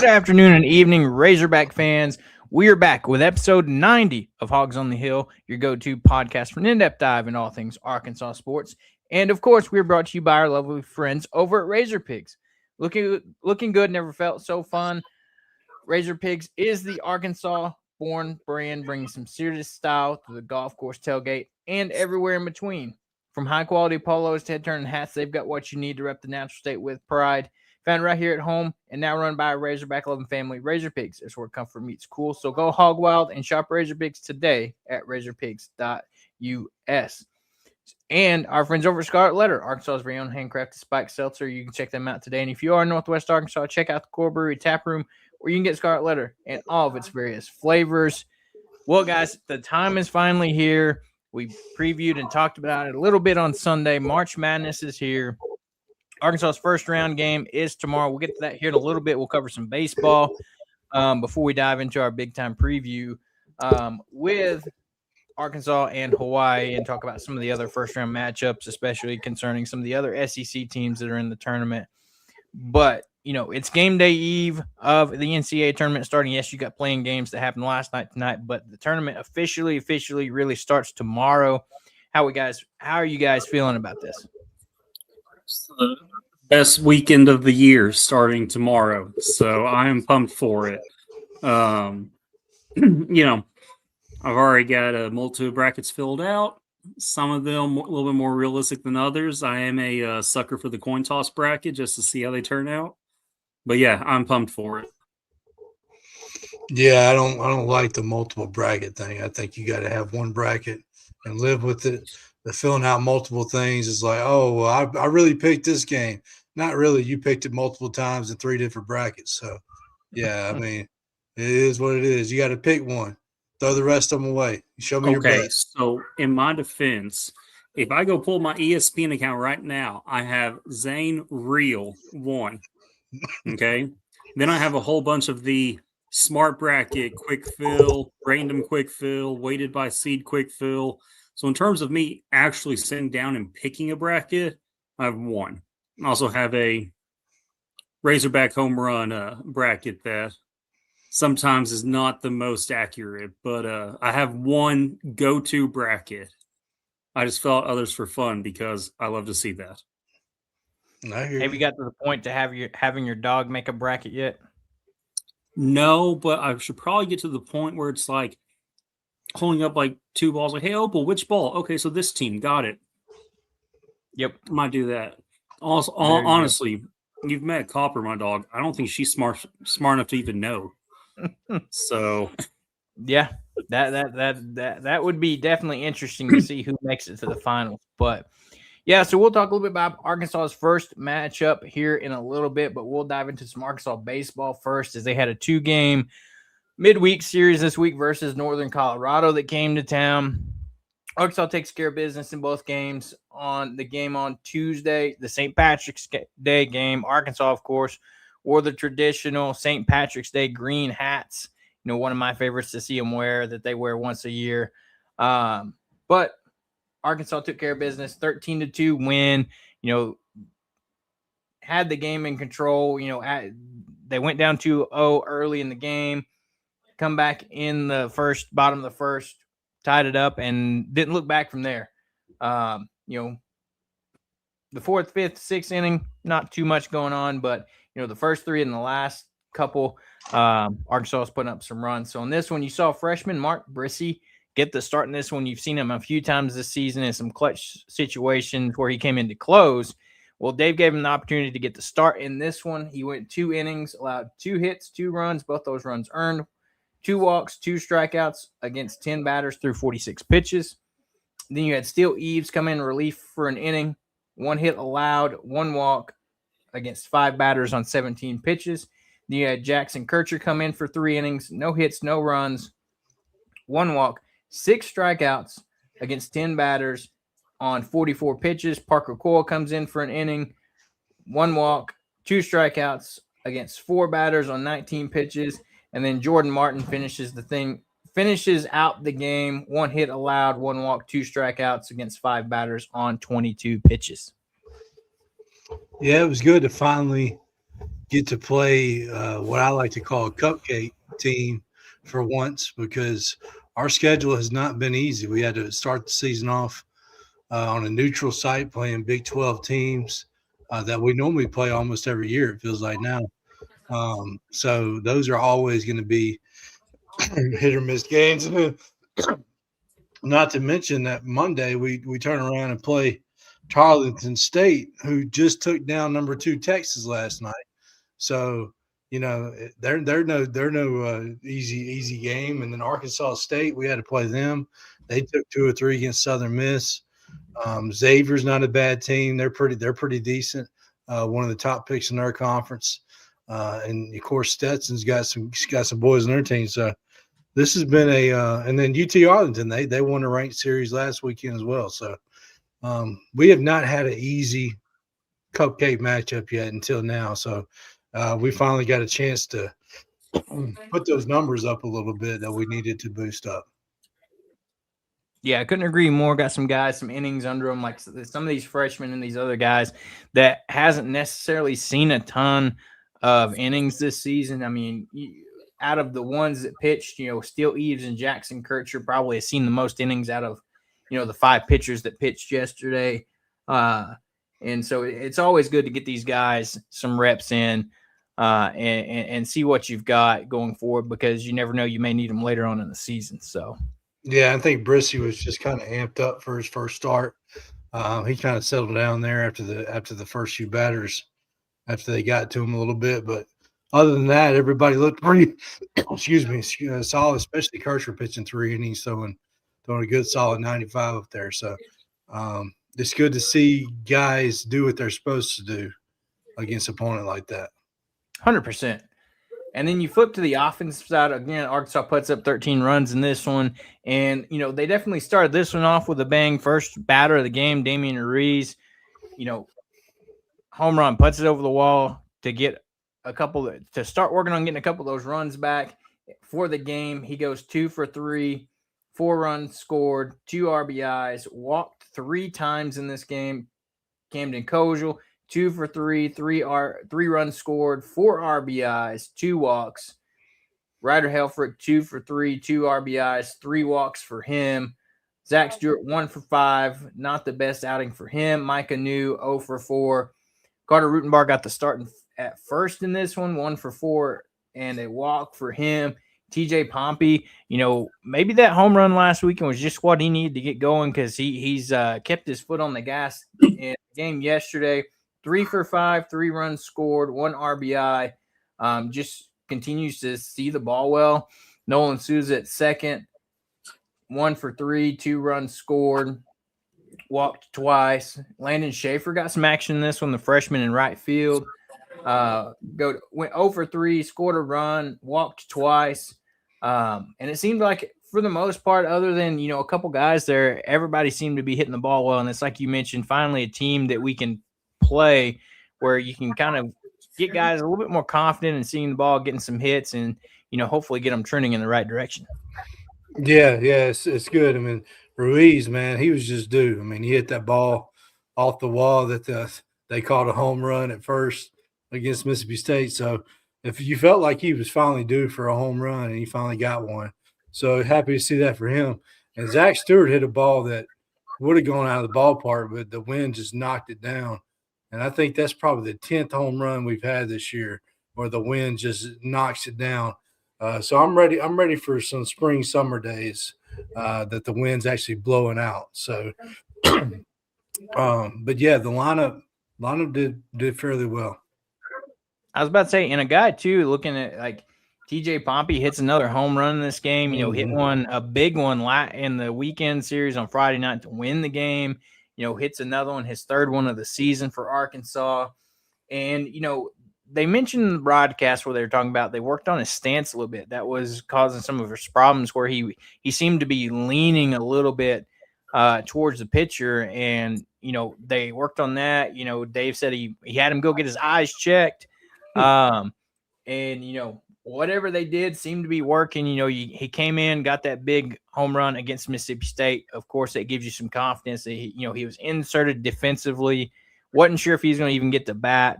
afternoon and evening, Razorback fans. We are back with episode 90 of Hawgs on the Hill, your go-to podcast for an in-depth dive in all things Arkansas sports. And, of course, we're brought to you by our lovely friends over at Razor Pigs. Looking good, never felt so fun. Razor Pigs is the Arkansas-born brand, bringing some serious style to the golf course tailgate and everywhere in between. From high-quality polos to head-turning hats, they've got what you need to rep the natural state with pride. Found right here at home and now run by a Razorback-loving family, Razor Pigs is where comfort meets cool. So go hog wild and shop Razor Pigs today at razorpigs.us. And our friends over at Scarlet Letter, Arkansas's very own handcrafted spiked seltzer. You can check them out today. And if you are in Northwest Arkansas, check out the Core Brewery Tap Room, where you can get Scarlet Letter and all of its various flavors. Well, guys, the time is finally here. We previewed and talked about it a little bit on Sunday. March Madness is here. Arkansas's first round game is tomorrow. We'll get to that here in a little bit. We'll cover some baseball before we dive into our big-time preview with Arkansas and Hawaii and talk about some of the other first-round matchups, especially concerning some of the other SEC teams that are in the tournament. But, you know, it's game day eve of the NCAA tournament starting. Yes, you got playing games that happened last night tonight, but the tournament officially really starts tomorrow. How are you guys feeling about this? It's the best weekend of the year starting tomorrow, so I am pumped for it. I've already got a multitude of brackets filled out. Some of them a little bit more realistic than others. I am a sucker for the coin toss bracket just to see how they turn out. But yeah, I'm pumped for it. Yeah, I don't like the multiple bracket thing. I think you got to have one bracket and live with it. The filling out multiple things is like, oh, well, I really picked this game. Not really. You picked it multiple times in 3 different brackets. So, yeah, I mean, it is what it is. You got to pick one. Throw the rest of them away. Show me your best. So in my defense, if I go pull my ESPN account right now, I have Zane Real 1. Okay. Then I have a whole bunch of the smart bracket, quick fill, random quick fill, weighted by seed quick fill. So in terms of me actually sitting down and picking a bracket, I have 1. I also have a Razorback home run bracket that sometimes is not the most accurate, but I have 1 go-to bracket. I just felt others for fun because I love to see that. Have you got to the point to having your dog make a bracket yet? No, but I should probably get to the point where it's like holding up like 2 balls, like, hey, Opal, which ball? Okay, so this team, got it. Yep. Might do that. Also, honestly, you've met Copper, my dog. I don't think she's smart enough to even know. So, yeah, that would be definitely interesting to see who makes it to the finals. But yeah, so we'll talk a little bit about Arkansas's first matchup here in a little bit, but we'll dive into some Arkansas baseball first, as they had a 2-game midweek series this week versus Northern Colorado that came to town. Arkansas takes care of business in both games. On the game on Tuesday, the St. Patrick's Day game, Arkansas, of course, wore the traditional St. Patrick's Day green hats. You know, one of my favorites to see them wear, that they wear once a year. But Arkansas took care of business, 13-2 win. You know, had the game in control. You know, they went down 2-0 early in the game, come back in the bottom of the first, tied it up, and didn't look back from there. You know, the 4th, 5th, 6th inning, not too much going on, but you know, the first 3 and the last couple, Arkansas was putting up some runs. So in this one, you saw freshman Mark Brissy get the start in this one. You've seen him a few times this season in some clutch situations where he came in to close. Well, Dave gave him the opportunity to get the start in this one. He went 2 innings, allowed 2 hits, 2 runs, both those runs earned, 2 walks, 2 strikeouts against 10 batters through 46 pitches. Then you had Steele Eves come in relief for an inning, 1 hit allowed, 1 walk against 5 batters on 17 pitches. Then you had Jackson Kircher come in for 3 innings, no hits, no runs, 1 walk, 6 strikeouts against 10 batters on 44 pitches. Parker Coyle comes in for an inning, 1 walk, 2 strikeouts against 4 batters on 19 pitches. And then Jordan Martin finishes out the game, 1 hit allowed, 1 walk, 2 strikeouts against 5 batters on 22 pitches. Yeah, it was good to finally get to play what I like to call a cupcake team for once, because our schedule has not been easy. We had to start the season off on a neutral site playing Big 12 teams that we normally play almost every year, it feels like now. So those are always going to be hit or miss games. Not to mention that Monday we turn around and play Tarleton State, who just took down number 2 Texas last night. So they're no easy game. And then Arkansas State, we had to play them. They took 2 or 3 against Southern Miss. Xavier's not a bad team. They're pretty decent. One of the top picks in their conference. And of course Stetson's got some boys on their team. So this has been and then UT Arlington, they won a ranked series last weekend as well. So we have not had an easy cupcake matchup yet until now. So we finally got a chance to put those numbers up a little bit that we needed to boost up. Yeah, I couldn't agree more. Got some guys, some innings under them, like some of these freshmen and these other guys that hasn't necessarily seen a ton of innings this season. I mean, out of the ones that pitched, Steele Eves and Jackson Kircher probably have seen the most innings out of, the 5 pitchers that pitched yesterday. And so it's always good to get these guys some reps in and see what you've got going forward, because you never know, you may need them later on in the season. So. Yeah, I think Brissy was just kind of amped up for his first start. He kind of settled down there after the first few batters, after they got to him a little bit. But other than that, everybody looked pretty, solid, especially Kircher pitching 3 innings, throwing a good solid 95 up there. So it's good to see guys do what they're supposed to do against an opponent like that. 100%. And then you flip to the offensive side. Again, Arkansas puts up 13 runs in this one. And, they definitely started this one off with a bang. First batter of the game, Damian Ruiz, home run, puts it over the wall to get to start working on getting a couple of those runs back for the game. He goes 2 for 3, 4 runs scored, 2 RBIs, walked 3 times in this game. Camden Kojal, 2 for 3, 3 runs scored, 4 RBIs, 2 walks. Ryder Helfrich, 2 for 3, 2 RBIs, 3 walks for him. Zach Stewart, 1 for 5, not the best outing for him. Micah New, 0 for 4. Carter Rutenbar got the start at first in this one, 1 for 4, and a walk for him. TJ Pompey, maybe that home run last weekend was just what he needed to get going, because he's kept his foot on the gas in the game yesterday. 3 for 5, 3 runs scored, 1 RBI. Just continues to see the ball well. Nolan Souza at second, 1 for 3, 2 runs scored, walked twice. Landon Schaefer got some action in this one, the freshman in right field. Went 0 for 3, scored a run, walked twice. And it seemed like, for the most part, other than, a couple guys there, everybody seemed to be hitting the ball well. And it's like you mentioned, finally a team that we can play where you can kind of get guys a little bit more confident in seeing the ball, getting some hits, and, hopefully get them trending in the right direction. Yeah, it's good. I mean, Ruiz, man, he was just due. I mean, he hit that ball off the wall that they called a home run at first against Mississippi State. So if you felt like he was finally due for a home run, and he finally got one. So happy to see that for him. And Zach Stewart hit a ball that would have gone out of the ballpark, but the wind just knocked it down. And I think that's probably the 10th home run we've had this year, where the wind just knocks it down. So I'm ready for some spring, summer days that the wind's actually blowing out. So, but yeah, the lineup did fairly well. I was about to say, and a guy too, looking at like TJ Pompey hits another home run in this game. Hit a big one in the weekend series on Friday night to win the game. Hits another one, his 3rd one of the season for Arkansas. And, they mentioned in the broadcast where they were talking about they worked on his stance a little bit. That was causing some of his problems, where he seemed to be leaning a little bit towards the pitcher. And, they worked on that. Dave said he had him go get his eyes checked. And, whatever they did seemed to be working. He came in, got that big home run against Mississippi State. Of course, that gives you some confidence that he was inserted defensively. Wasn't sure if he was going to even get the bat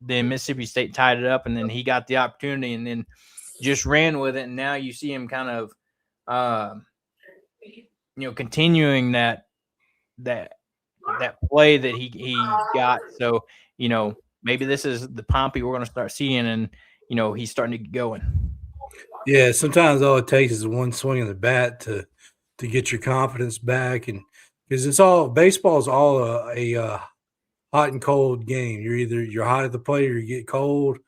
then Mississippi State tied it up, and then he got the opportunity and then just ran with it. And now you see him kind of, continuing that play that he got. So, maybe this is the Pompey we're going to start seeing, and, he's starting to get going. Yeah, sometimes all it takes is one swing of the bat to get your confidence back, and because baseball is all a hot and cold game. You're hot at the plate or you get cold.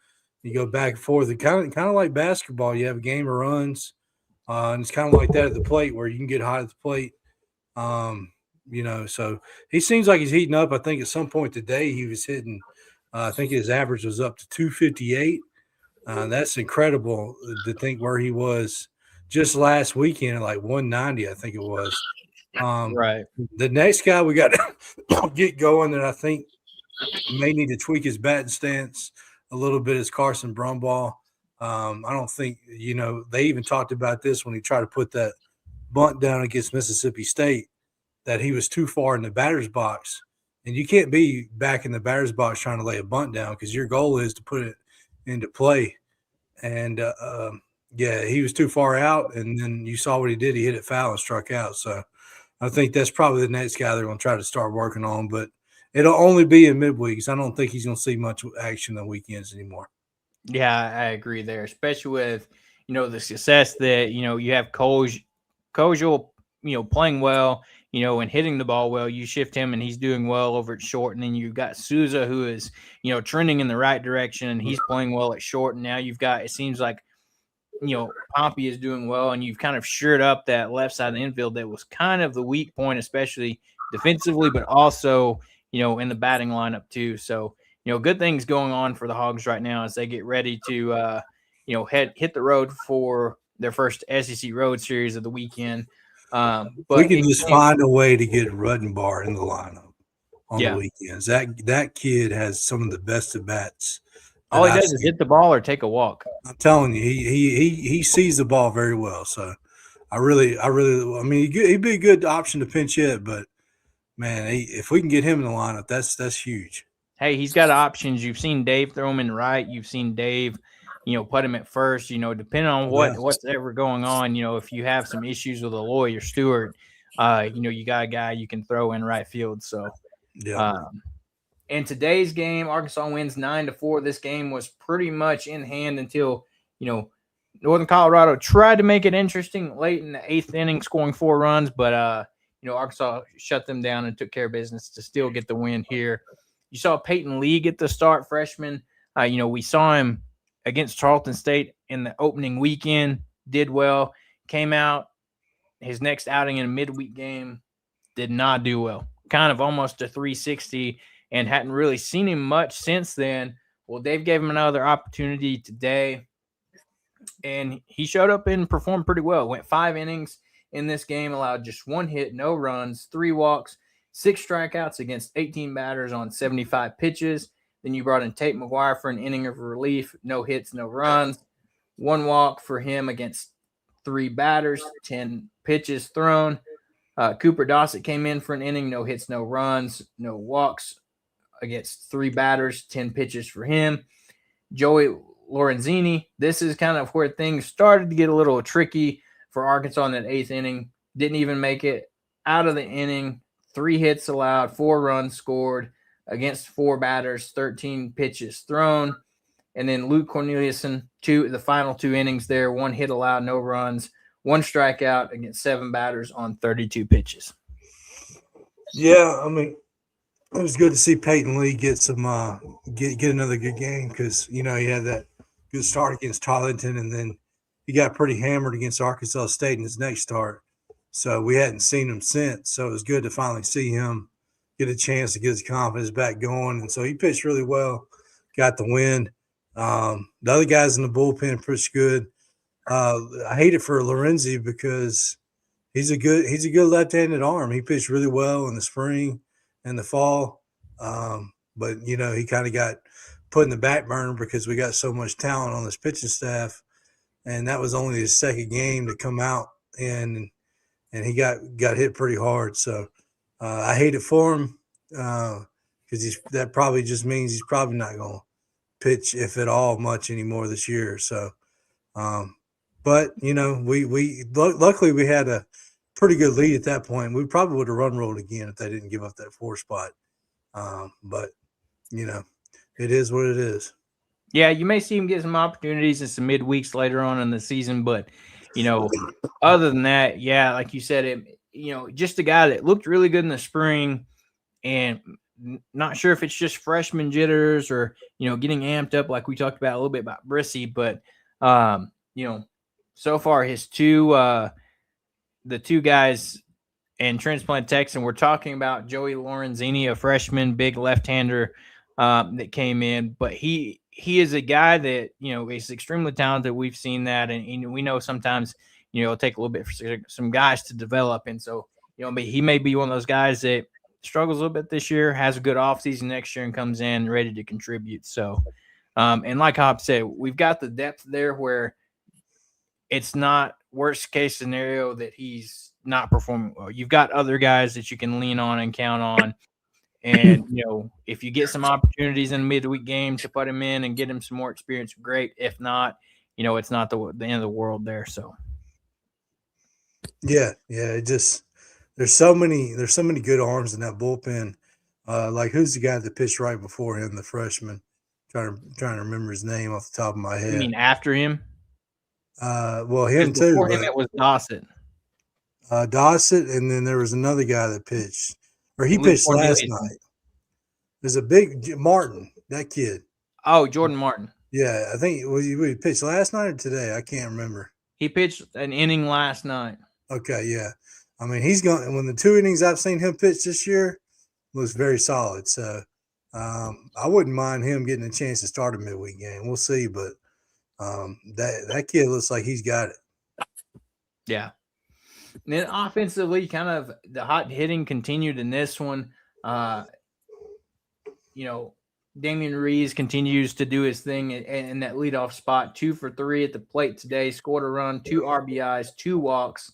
You go back and forth. And kind of like basketball. You have a game of runs, and it's kind of like that at the plate where you can get hot at the plate. So he seems like he's heating up. I think at some point today he was hitting. I think his average was up to 258. That's incredible to think where he was just last weekend at like 190, I think it was. Right. The next guy we got to get going that I think may need to tweak his batting stance a little bit is Carson Brumbaugh. I don't think, they even talked about this when he tried to put that bunt down against Mississippi State, that he was too far in the batter's box. And you can't be back in the batter's box trying to lay a bunt down because your goal is to put it into play. And, he was too far out, and then you saw what he did. He hit it foul and struck out. So I think that's probably the next guy they're going to try to start working on. But it'll only be in midweeks. I don't think he's going to see much action on weekends anymore. Yeah, I agree there, especially with, the success that, you have Kozel, playing well, and hitting the ball well. You shift him and he's doing well over at short. And then you've got Souza, who is, trending in the right direction, and he's playing well at short. And now you've got, it seems like, Pompey is doing well, and you've kind of shored up that left side of the infield that was kind of the weak point, especially defensively, but also, in the batting lineup too. So, good things going on for the Hogs right now as they get ready to, hit the road for their first SEC road series of the weekend. But we can just find a way to get Ruddenbar in the lineup on the weekends. That kid has some of the best at bats. All he does is hit the ball or take a walk. I'm telling you, he sees the ball very well. So I mean, he'd be a good option to pinch hit, but man, if we can get him in the lineup, that's huge. Hey, he's got options. You've seen Dave throw him in right. You've seen Dave, put him at first. Depending on what's ever going on. If you have some issues with Aloy or Stewart, you got a guy you can throw in right field. So, in today's game, Arkansas wins 9-4. This game was pretty much in hand until, Northern Colorado tried to make it interesting late in the 8th inning, scoring 4 runs, but Arkansas shut them down and took care of business to still get the win here. You saw Peyton Lee get the start, freshman. We saw him against Charleston State in the opening weekend, did well, came out. His next outing in a midweek game did not do well. Kind of almost a 360, and hadn't really seen him much since then. Well, Dave gave him another opportunity today, and he showed up and performed pretty well. Went 5 innings in this game, allowed just 1 hit, no runs, 3 walks, 6 strikeouts against 18 batters on 75 pitches. Then you brought in Tate McGuire for an inning of relief, no hits, no runs, 1 walk for him against 3 batters, 10 pitches thrown. Cooper Dossett came in for an inning, no hits, no runs, no walks against 3 batters, 10 pitches for him. Joey Lorenzini, this is kind of where things started to get a little tricky for Arkansas in that 8th inning. Didn't even make it out of the inning. 3 hits allowed, 4 runs scored against 4 batters, 13 pitches thrown. And then Luke Corneliuson, the final 2 innings there, 1 hit allowed, no runs, 1 strikeout against 7 batters on 32 pitches. Yeah, I mean, it was good to see Peyton Lee get some get another good game because, he had that good start against Tarleton, and then he got pretty hammered against Arkansas State in his next start. So we hadn't seen him since. So it was good to finally see him get a chance to get his confidence back going. And so he pitched really well, got the win. The other guys in the bullpen pitched good. I hate it for Lorenzi because he's a good left-handed arm. He pitched really well in the spring and the fall. But, he kind of got put in the back burner because we got so much talent on this pitching staff. And that was only his 2nd game to come out, and he got hit pretty hard. So I hate it for him because that probably just means he's probably not going to pitch, if at all, much anymore this year. So, but we luckily we had a pretty good lead at that point. We probably would have run rolled again if they didn't give up that 4 spot. But it is what it is. Yeah, you may see him get some opportunities in some midweeks later on in the season, but other than that, yeah, like you said, just a guy that looked really good in the spring, and not sure if it's just freshman jitters or getting amped up, like we talked about a little bit about Brissy, but so far his the two guys in transplant Texan, we're talking about Joey Lorenzini, a freshman, big left-hander that came in, but he is a guy that is extremely talented. We've seen that, and we know sometimes it'll take a little bit for some guys to develop, and so but he may be one of those guys that struggles a little bit this year, has a good offseason next year, and comes in ready to contribute. So, and like Hop said, we've got the depth there where it's not worst case scenario that he's not performing well. You've got other guys that you can lean on and count on. And, if you get some opportunities in a midweek game to put him in and get him some more experience, great. If not, it's not the end of the world there. So, yeah. It just there's so many good arms in that bullpen. Like who's the guy that pitched right before him, the freshman? Trying to remember his name off the top of my head. You mean after him? Well, him too. Before him, it was Dossett. Dossett, and then there was another guy that pitched, or he pitched last night. There's a big Martin, that kid. Oh, Jordan Martin. Yeah, I think he pitched last night or today. I can't remember. He pitched an inning last night. Okay, yeah. I mean, he's going. When the 2 innings I've seen him pitch this year, looks very solid. So I wouldn't mind him getting a chance to start a midweek game. We'll see, but that kid looks like he's got it. Yeah. And then offensively, kind of the hot hitting continued in this one. Damian Reeves continues to do his thing in that leadoff spot. 2 for 3 at the plate today. Scored a run, 2 RBIs, 2 walks.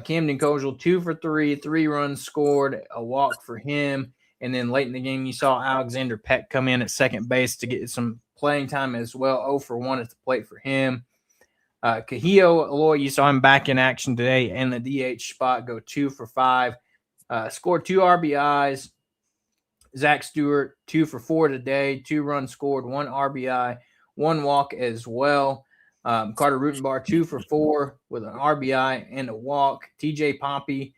Camden Kogel, 2 for 3, 3 runs scored, a walk for him. And then late in the game, you saw Alexander Peck come in at second base to get some playing time as well. 0 for 1 at the plate for him. Kahio Aloy, you saw him back in action today in the DH spot, go 2 for 5. Scored 2 RBIs. Zach Stewart, 2 for 4 today, 2 runs scored, 1 RBI, 1 walk as well. Carter Rutenbar, 2 for 4 with an RBI and a walk. TJ Pompey,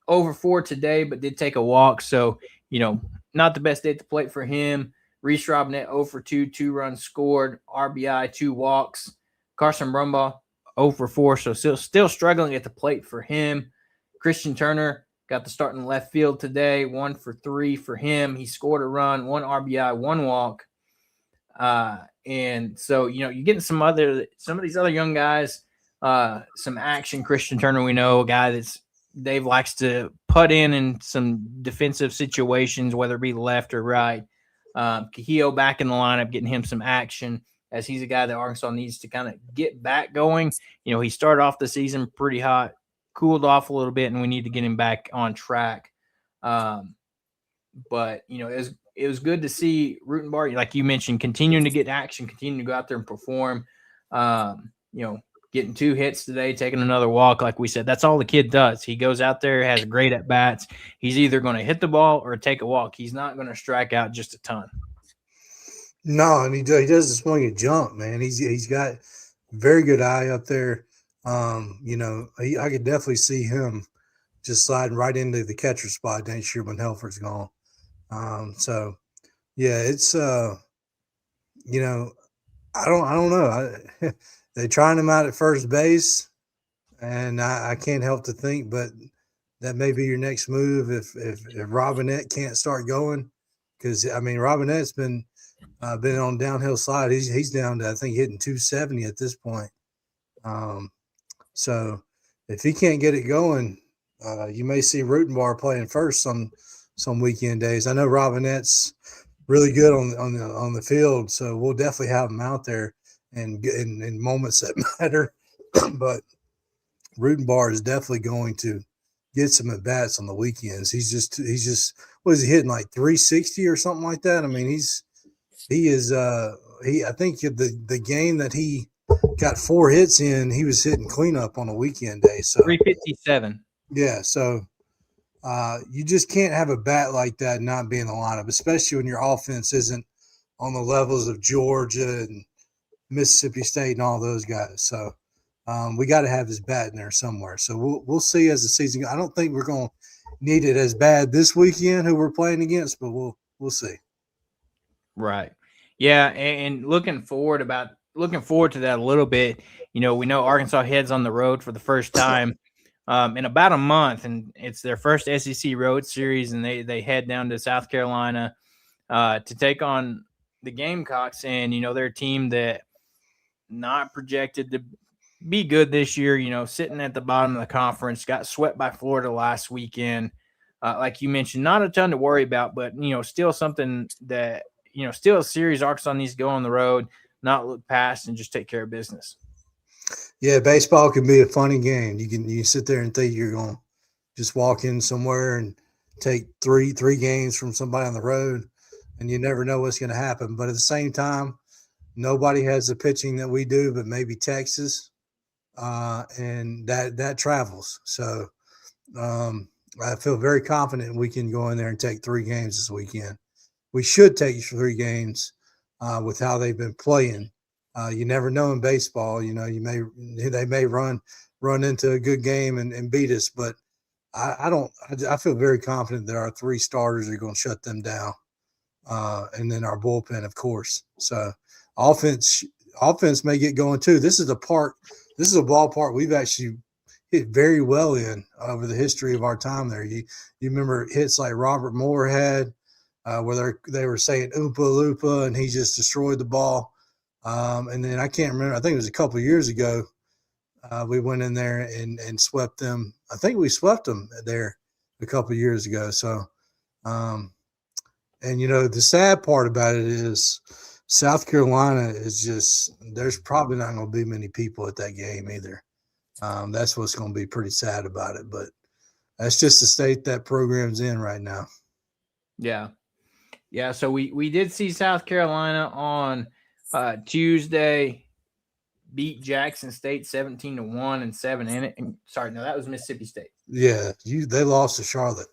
over 4 today, but did take a walk. So, not the best day at the plate for him. Reese Robinette, 0 for 2, 2 runs scored, RBI, 2 walks. Carson Brumbaugh, 0 for 4, so still struggling at the plate for him. Christian Turner got the start in left field today, 1 for 3 for him. He scored a run, 1 RBI, 1 walk. And so, you're getting some of these other young guys, some action. Christian Turner, we know, a guy that's Dave likes to put in some defensive situations, whether it be left or right. Kahio back in the lineup, getting him some action, as he's a guy that Arkansas needs to kind of get back going. He started off the season pretty hot, cooled off a little bit, and we need to get him back on track. But, it was good to see Rutenbar, like you mentioned, continuing to get action, continuing to go out there and perform. Getting 2 hits today, taking another walk, like we said. That's all the kid does. He goes out there, has great at-bats. He's either going to hit the ball or take a walk. He's not going to strike out just a ton. No, and he does swing and jump, man. He's got very good eye up there. I could definitely see him just sliding right into the catcher spot next year when Helfer's gone. So yeah, it's I don't know. They're trying him out at first base, and I can't help to think, but that may be your next move if Robinette can't start going, because Robinette's been on downhill slide. He's down to, I think, hitting 270 at this point. So if he can't get it going, you may see Rutenbar playing first some weekend days. I know Robinette's really good on the field, so we'll definitely have him out there and in moments that matter. But Rutenbar is definitely going to get some at bats on the weekends. He's just what is he hitting, like 360 or something like that? He is. I think the game that he got 4 hits in, he was hitting cleanup on a weekend day. So 357. yeah. So you just can't have a bat like that and not be in the lineup, especially when your offense isn't on the levels of Georgia and Mississippi State and all those guys. So we got to have his bat in there somewhere. So we'll see as the season goes. I don't think we're going to need it as bad this weekend who we're playing against, but we'll see. Right. Yeah, and looking forward to that a little bit. We know Arkansas heads on the road for the first time in about a month, and it's their first SEC road series, and they head down to South Carolina to take on the Gamecocks, and they're a team that not projected to be good this year. Sitting at the bottom of the conference, got swept by Florida last weekend. Like you mentioned, not a ton to worry about, but still something that still a series Arkansas needs to go on the road, not look past, and just take care of business. Yeah, baseball can be a funny game. You sit there and think you're going to just walk in somewhere and take three games from somebody on the road, and you never know what's going to happen. But at the same time, nobody has the pitching that we do, but maybe Texas, and that travels. So I feel very confident we can go in there and take 3 games this weekend. We should take 3 games with how they've been playing. You never know in baseball. They may run into a good game and beat us, but I feel very confident that our 3 starters are going to shut them down, and then our bullpen, of course. So offense may get going too. This is a ballpark we've actually hit very well in over the history of our time there. You remember hits like Robert Moore had, where they were saying Oompa Loompa, and he just destroyed the ball. And then I can't remember. I think it was a couple of years ago. We went in there and swept them. I think we swept them there a couple of years ago. So, and the sad part about it is South Carolina is just, there's probably not going to be many people at that game either. That's what's going to be pretty sad about it, but that's just the state that program's in right now. Yeah. Yeah. So we did see South Carolina on Tuesday beat Jackson State 17-1 and 7 in it. Sorry, no, that was Mississippi State. Yeah, they lost to Charlotte.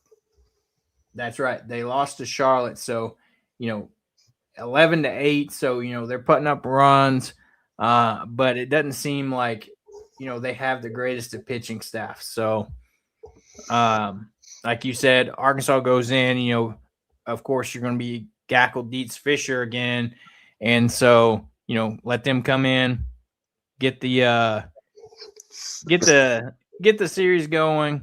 That's right. They lost to Charlotte. So, 11-8. So, they're putting up runs, but it doesn't seem like, they have the greatest of pitching staff. So, like you said, Arkansas goes in, of course, you're going to be Gackle, Dietz, Fisher again. And so, let them come in, get the series going,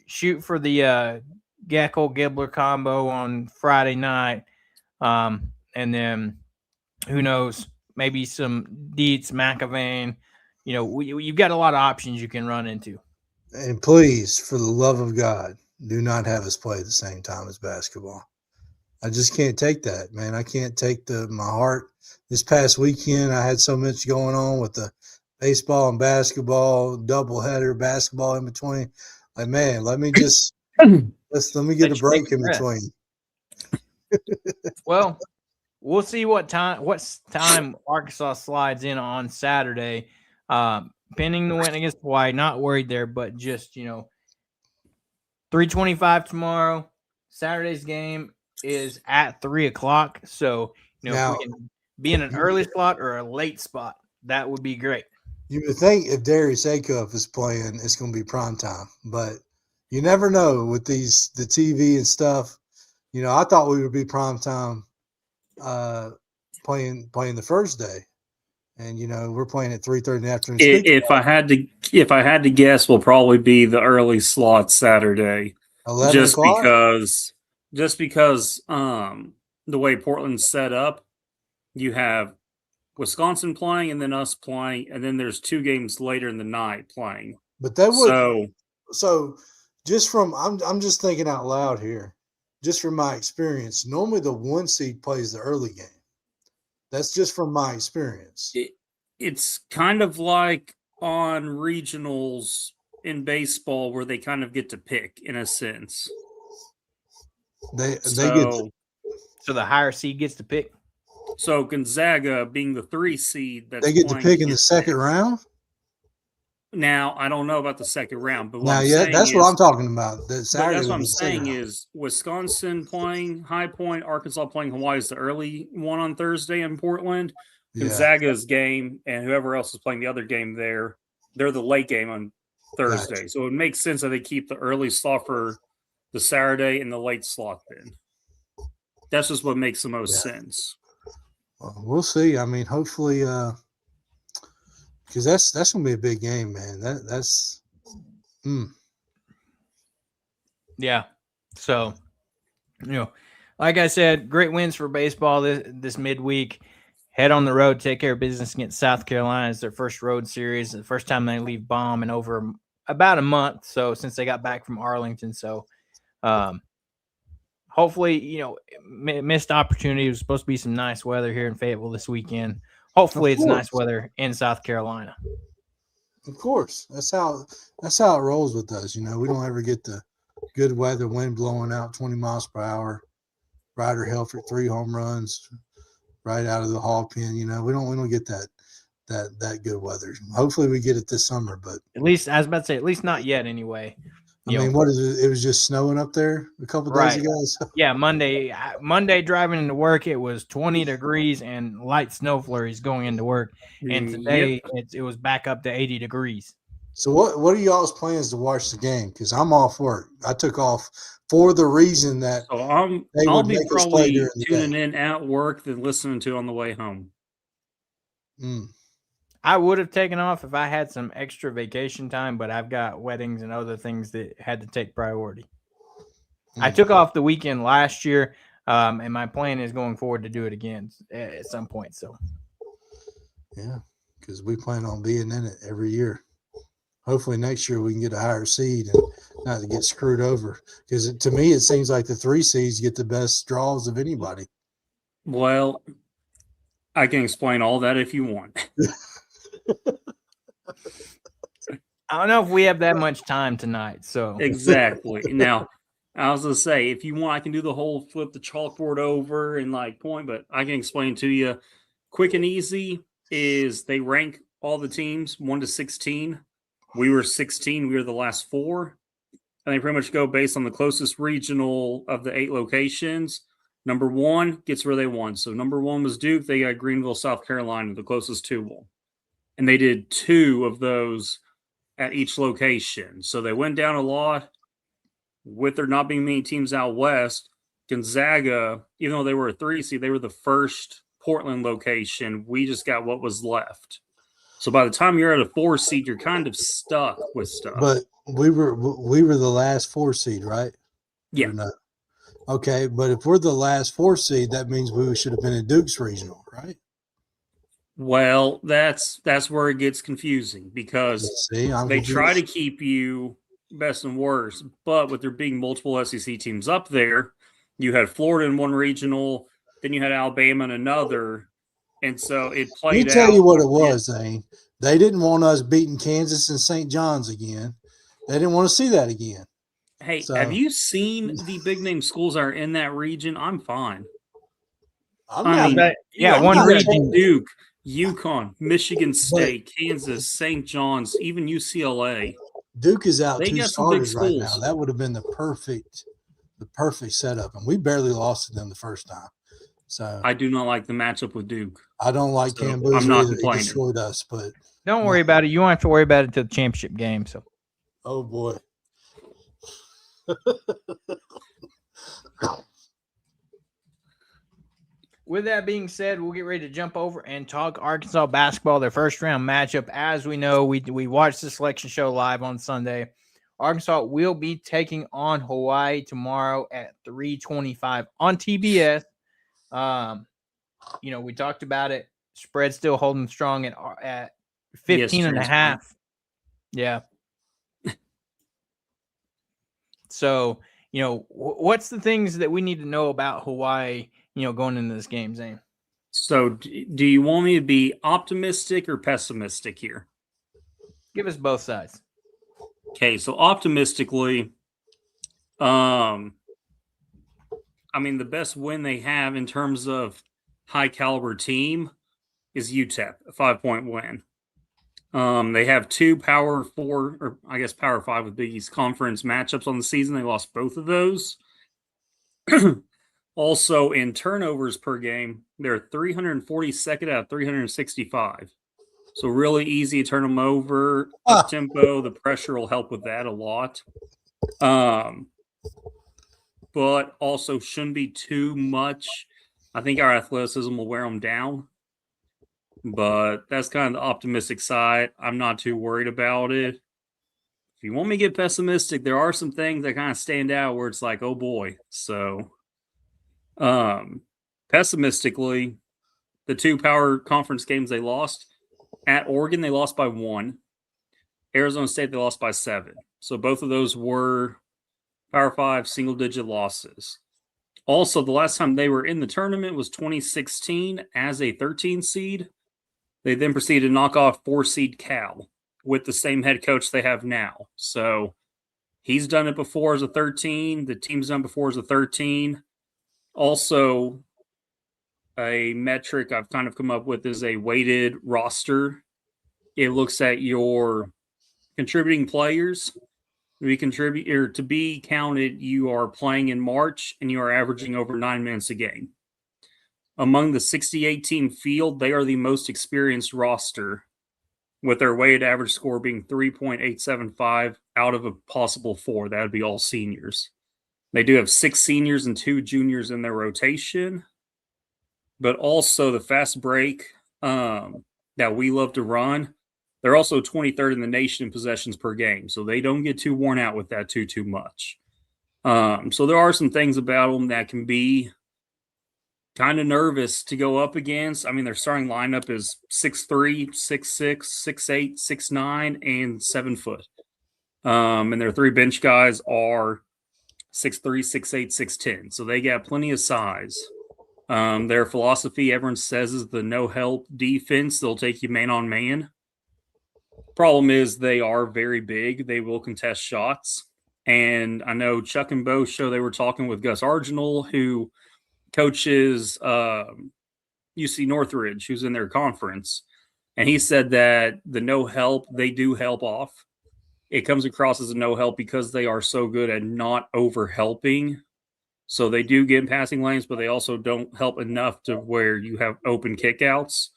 shoot for the Gackle Gibbler combo on Friday night. And then who knows, maybe some Dietz, McAvane. You've got a lot of options you can run into. And please, for the love of God, do not have us play at the same time as basketball. I just can't take that, man. I can't take my heart. This past weekend, I had so much going on with the baseball and basketball, doubleheader, basketball in between. Like, man, let me get a break in between. Well, we'll see what time Arkansas slides in on Saturday. Pending the win against Hawaii, not worried there, but just 3:25 tomorrow. Saturday's game is at 3:00. So now, if we can be in an early slot or a late spot, that would be great. You would think if Darius Acuff is playing, it's going to be prime time, but you never know with the TV and stuff. I thought we would be prime time playing the first day, and we're playing at 3:30 in the afternoon. If I had to guess, will probably be the early slot Saturday, 11 just o'clock? because the way Portland's set up, you have Wisconsin playing and then us playing, and then there's 2 games later in the night playing. But that would so just from I'm just thinking out loud here, just from my experience. Normally the 1 seed plays the early game. That's just from my experience. It's kind of like on regionals in baseball where they kind of get to pick in a sense. So the higher seed gets to pick. So Gonzaga being the 3 seed, They get to pick in the second round. Now I don't know about the second round, but Now, that's what I'm talking about. That's what I'm saying is Wisconsin playing High Point, Arkansas playing Hawaii is the early one on Thursday in Portland. Gonzaga's game and whoever else is playing the other game there, they're the late game on Thursday. Gotcha. So it makes sense that they keep the early slot for the Saturday and the late slot then. That's just what makes the most sense. Well, we'll see. I mean, hopefully, because that's gonna be a big game, man. That's. Yeah. So, like I said, great wins for baseball this midweek. Head on the road, take care of business against South Carolina. It's their first road series, the first time they leave Baum in over about a month. So since they got back from Arlington, so hopefully, missed opportunity. It was supposed to be some nice weather here in Fayetteville this weekend. Hopefully, it's nice weather in South Carolina. Of course, that's how it rolls with us. We don't ever get the good weather, wind blowing out 20 miles per hour. Ryder Helfrich 3 home runs right out of the Hall pen. We don't get that good weather. Hopefully, we get it this summer, but at least I was about to say, at least not yet anyway. I mean, what is it? It was just snowing up there a couple days ago. So. Yeah, Monday driving into work, it was 20 degrees and light snow flurries going into work. And today it was back up to 80 degrees. So what are y'all's plans to watch the game? Because I'm off work. I took off for the reason that I'll be probably tuning in at work than listening to on the way home. I would have taken off if I had some extra vacation time, but I've got weddings and other things that had to take priority. I took off the weekend last year, and my plan is going forward to do it again at some point. So, yeah, because we plan on being in it every year. Hopefully next year we can get a higher seed and not to get screwed over. Because to me, it seems like the 3 seeds get the best draws of anybody. Well, I can explain all that if you want. I don't know if we have that much time tonight. So exactly. Now, I was going to say, if you want, I can do the whole flip the chalkboard over and point, but I can explain to you quick and easy is they rank all the teams 1 to 16. We were 16. We were the last 4. And they pretty much go based on the closest regional of the 8 locations. Number 1 gets where they won. So number 1 was Duke. They got Greenville, South Carolina, the closest 2 will. And they did 2 of those at each location. So they went down a lot. With there not being many teams out west, Gonzaga, even though they were a 3 seed, they were the first Portland location. We just got what was left. So by the time you're at a 4 seed, you're kind of stuck with stuff. But we were the last 4 seed, right? Yeah. Okay, but if we're the last 4 seed, that means we should have been in Duke's regional, right? Well, that's where it gets confusing because they try to keep you best and worst, but with there being multiple SEC teams up there, you had Florida in one regional, then you had Alabama in another, and so it played out. Let me tell you what it was, Zane. They didn't want us beating Kansas and St. John's again. They didn't want to see that again. Hey, have you seen the big name schools that are in that region? I'm fine. One region: Duke, UConn, Michigan State, Kansas, St. John's, even UCLA. Duke is out 2 starters right now. That would have been the perfect setup, and we barely lost to them the first time. So I do not like the matchup with Duke. I don't like Cam Boozer. I'm not either. complaining. He destroyed us, but don't worry about it. You won't have to worry about it until the championship game. So, oh boy. With that being said, we'll get ready to jump over and talk Arkansas basketball, their first round matchup. As we know, we watched the selection show live on Sunday. Arkansas will be taking on Hawaii tomorrow at 3:25 on TBS. We talked about it. Spread still holding strong at 15.5. Yeah. So, what's the things that we need to know about Hawaii, going into this game, Zane? So do you want me to be optimistic or pessimistic here? Give us both sides. Okay, so optimistically, the best win they have in terms of high caliber team is UTEP, a 5-point win. They have 2 Power 4, or I guess Power 5 with Big East Conference matchups on the season. They lost both of those. Also, in turnovers per game, they're 342nd out of 365. So really easy to turn them over. Up tempo, the pressure will help with that a lot. But also shouldn't be too much. I think our athleticism will wear them down. But that's kind of the optimistic side. I'm not too worried about it. If you want me to get pessimistic, there are some things that kind of stand out where it's like, oh boy. So pessimistically, the 2 power conference games they lost, at Oregon, they lost by 1. Arizona State, they lost by 7. So both of those were Power 5 single-digit losses. Also, the last time they were in the tournament was 2016 as a 13 seed. They then proceeded to knock off 4-seed Cal with the same head coach they have now. So he's done it before as a 13. The team's done before as a 13. Also, a metric I've kind of come up with is a weighted roster. It looks at your contributing players. To be counted, you are playing in March and you are averaging over 9 minutes a game. Among the 68-team field, they are the most experienced roster, with their weighted average score being 3.875 out of a possible 4. That would be all seniors. They do have 6 seniors and 2 juniors in their rotation, but also the fast break that we love to run, they're also 23rd in the nation in possessions per game, so they don't get too worn out with that too much. So there are some things about them that can be kind of nervous to go up against. I mean, their starting lineup is 6'3", 6'6", 6'8", 6'9", and 7 foot. And their 3 bench guys are 6'3", 6'8", 6'10". So they got plenty of size. Their philosophy, everyone says, is the no-help defense. They'll take you man-on-man. Problem is they are very big. They will contest shots. And I know Chuck and Bo's show, they were talking with Gus Arginal, who coaches UC Northridge, who's in their conference. And he said that the no-help, they do help off. It comes across as a no-help because they are so good at not over-helping. So they do get in passing lanes, but they also don't help enough to where you have open kickouts.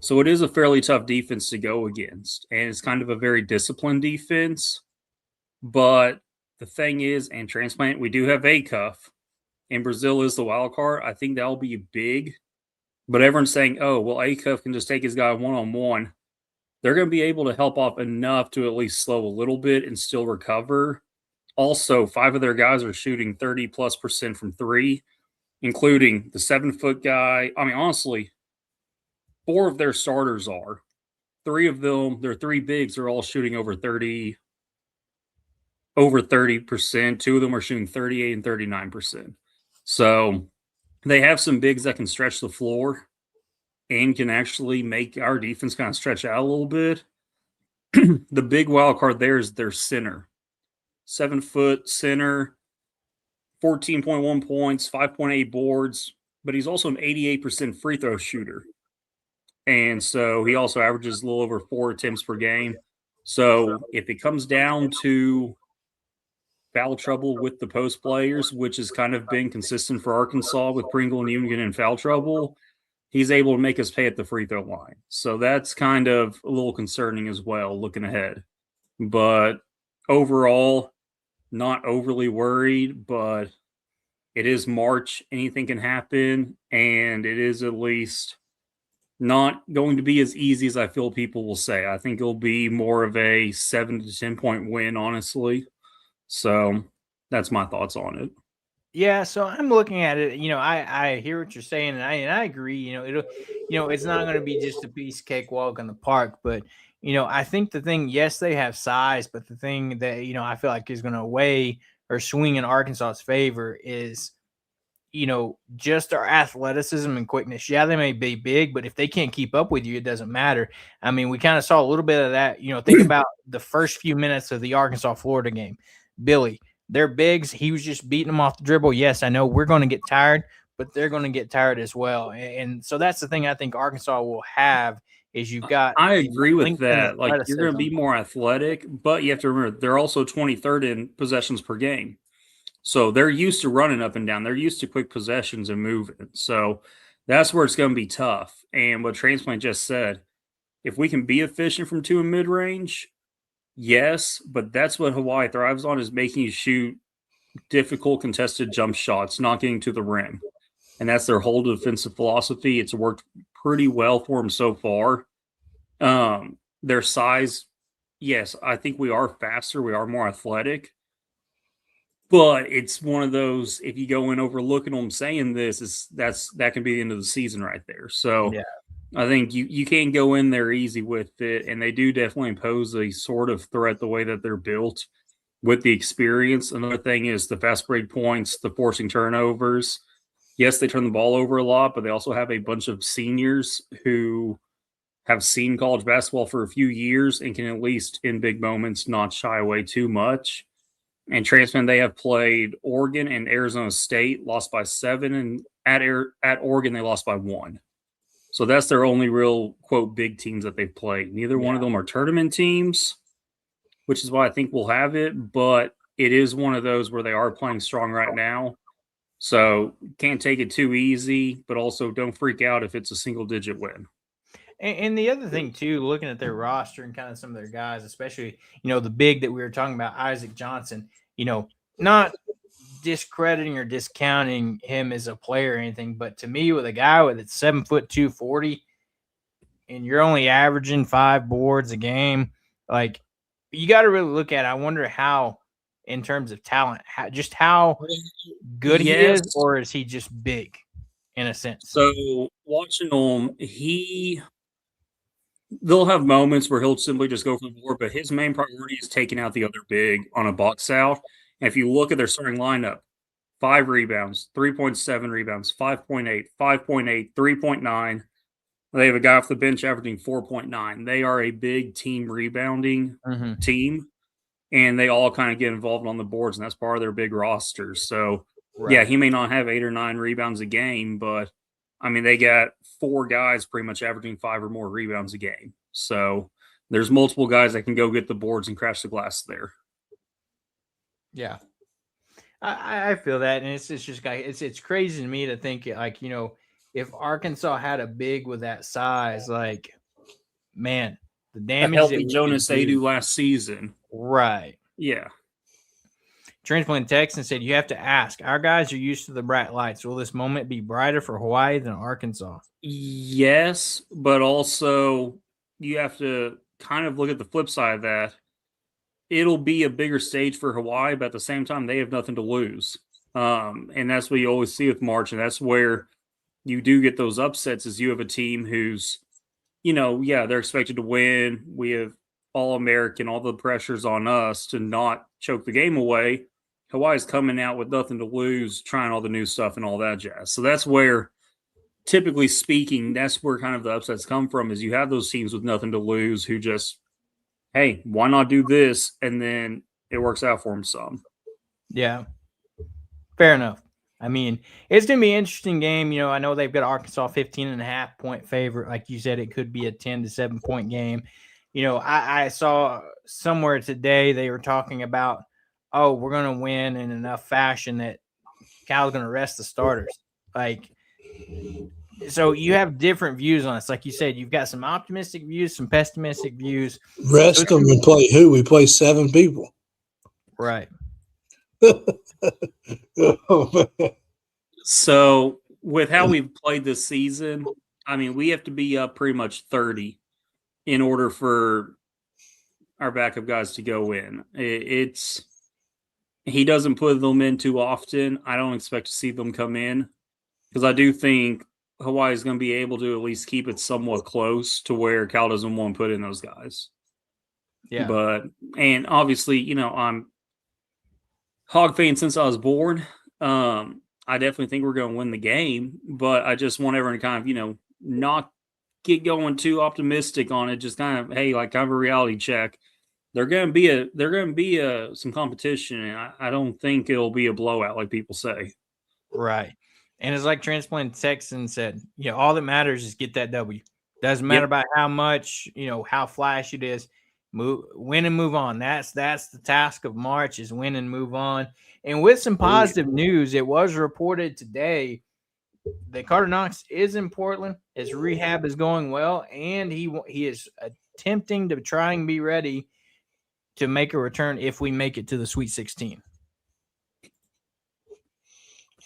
So it is a fairly tough defense to go against. And it's kind of a very disciplined defense. But the thing is, and transplant, we do have ACUF. And Brazil is the wild card. I think that'll be big. But everyone's saying, oh, well, ACUF can just take his guy one-on-one. They're going to be able to help off enough to at least slow a little bit and still recover. Also, 5 of their guys are shooting 30+% from 3, including the 7-foot guy. I mean, honestly, 4 of their starters are. 3 of them, their 3 bigs are all shooting over 30%. 2 of them are shooting 38 and 39%. So they have some bigs that can stretch the floor and can actually make our defense kind of stretch out a little bit. The big wild card there is their center. 7-foot center, 14.1 points, 5.8 boards, but he's also an 88% free throw shooter. And so he also averages a little over 4 attempts per game. So if it comes down to foul trouble with the post players, which has kind of been consistent for Arkansas with Pringle and Union in foul trouble, he's able to make us pay at the free throw line. So that's kind of a little concerning as well, looking ahead. But overall, not overly worried, but it is March. Anything can happen, and it is at least not going to be as easy as I feel people will say. I think it'll be more of a 7 to 10 point win, honestly. So that's my thoughts on it. Yeah, so I'm looking at it. I hear what you're saying, and I agree. It's not going to be just a piece of cakewalk in the park, but I think the thing, yes, they have size, but the thing that I feel like is going to weigh or swing in Arkansas's favor is just our athleticism and quickness. Yeah, they may be big, but if they can't keep up with you, it doesn't matter. I mean, we kind of saw a little bit of that. Think about the first few minutes of the Arkansas-Florida game. Billy, they're bigs. He was just beating them off the dribble. Yes, I know we're going to get tired, but they're going to get tired as well. And so that's the thing I think Arkansas will have is you've got. I agree with length and that. Like you're going to be more athletic, but you have to remember they're also 23rd in possessions per game. So they're used to running up and down. They're used to quick possessions and moving. So that's where it's going to be tough. And what Transplant just said, if we can be efficient from 2 in mid-range, yes, but that's what Hawaii thrives on is making you shoot difficult contested jump shots, not getting to the rim. And that's their whole defensive philosophy. It's worked pretty well for them so far. Their size, yes, I think we are faster. We are more athletic. But it's one of those, if you go in overlooking them saying this, that can be the end of the season right there. So yeah. I think you can't go in there easy with it. And they do definitely pose a sort of threat the way that they're built with the experience. Another thing is the fast break points, the forcing turnovers. Yes, they turn the ball over a lot, but they also have a bunch of seniors who have seen college basketball for a few years and can at least in big moments not shy away too much. And Transplant, they have played Oregon and Arizona State, lost by 7, and at Oregon they lost by 1. So that's their only real, quote, big teams that they've played. Neither one of them are tournament teams, which is why I think we'll have it. But it is one of those where they are playing strong right now. So can't take it too easy, but also don't freak out if it's a single-digit win. And the other thing, too, looking at their roster and kind of some of their guys, especially, the big that we were talking about, Isaac Johnson, not discrediting or discounting him as a player or anything, but to me, with a guy with a 7 foot 240 and you're only averaging 5 boards a game, like you got to really look at it. I wonder how, in terms of talent, how good he is, or is he just big in a sense? So watching him, they'll have moments where he'll simply just go for the board, but his main priority is taking out the other big on a box out. And if you look at their starting lineup, 5 rebounds, 3.7 rebounds, 5.8, 5.8, 3.9. They have a guy off the bench averaging 4.9. They are a big team rebounding team, and they all kind of get involved on the boards, and that's part of their big roster. So, yeah, he may not have 8 or 9 rebounds a game, but, I mean, they got 4 guys pretty much averaging 5 or more rebounds a game. So there's multiple guys that can go get the boards and crash the glass there. Yeah. I feel that, and it's just it's crazy to me to think, like, if Arkansas had a big with that size, like, man, the damage healthy Jonas Adu last season. Right. Yeah. Transplant Texan said, you have to ask, our guys are used to the bright lights. Will this moment be brighter for Hawaii than Arkansas? Yes, but also you have to kind of look at the flip side of that. It'll be a bigger stage for Hawaii, but at the same time, they have nothing to lose. And that's what you always see with March, and that's where you do get those upsets is you have a team who's, they're expected to win. We have All-American, all the pressure's on us to not choke the game away. Hawaii's coming out with nothing to lose, trying all the new stuff and all that jazz. So that's where, typically speaking, that's where kind of the upsets come from is you have those teams with nothing to lose who just, hey, why not do this? And then it works out for them some. Yeah. Fair enough. I mean, it's going to be an interesting game. I know they've got Arkansas 15.5 point favorite. Like you said, it could be a 10 to 7 point game. I saw somewhere today they were talking about, we're going to win in enough fashion that Cal's going to rest the starters. Like, so you have different views on this. Like you said, you've got some optimistic views, some pessimistic views. Rest them and play who? We play 7 people. Right. So with how we've played this season, I mean, we have to be up pretty much 30 in order for our backup guys to go in. He doesn't put them in too often. I don't expect to see them come in because I do think Hawaii is going to be able to at least keep it somewhat close to where Cal doesn't want to put in those guys. Yeah. And obviously, I'm Hog fan since I was born. I definitely think we're going to win the game, but I just want everyone to kind of, not get going too optimistic on it. Just kind of, hey, like kind of a reality check. They're going to be some competition, and I don't think it'll be a blowout like people say. Right. And it's like Transplant Texan said, all that matters is get that W. Doesn't matter about how much, how flash it is. Win and move on. That's the task of March, is win and move on. And with some positive news, it was reported today that Carter Knox is in Portland. His rehab is going well, and he is attempting to try and be ready to make a return if we make it to the Sweet 16.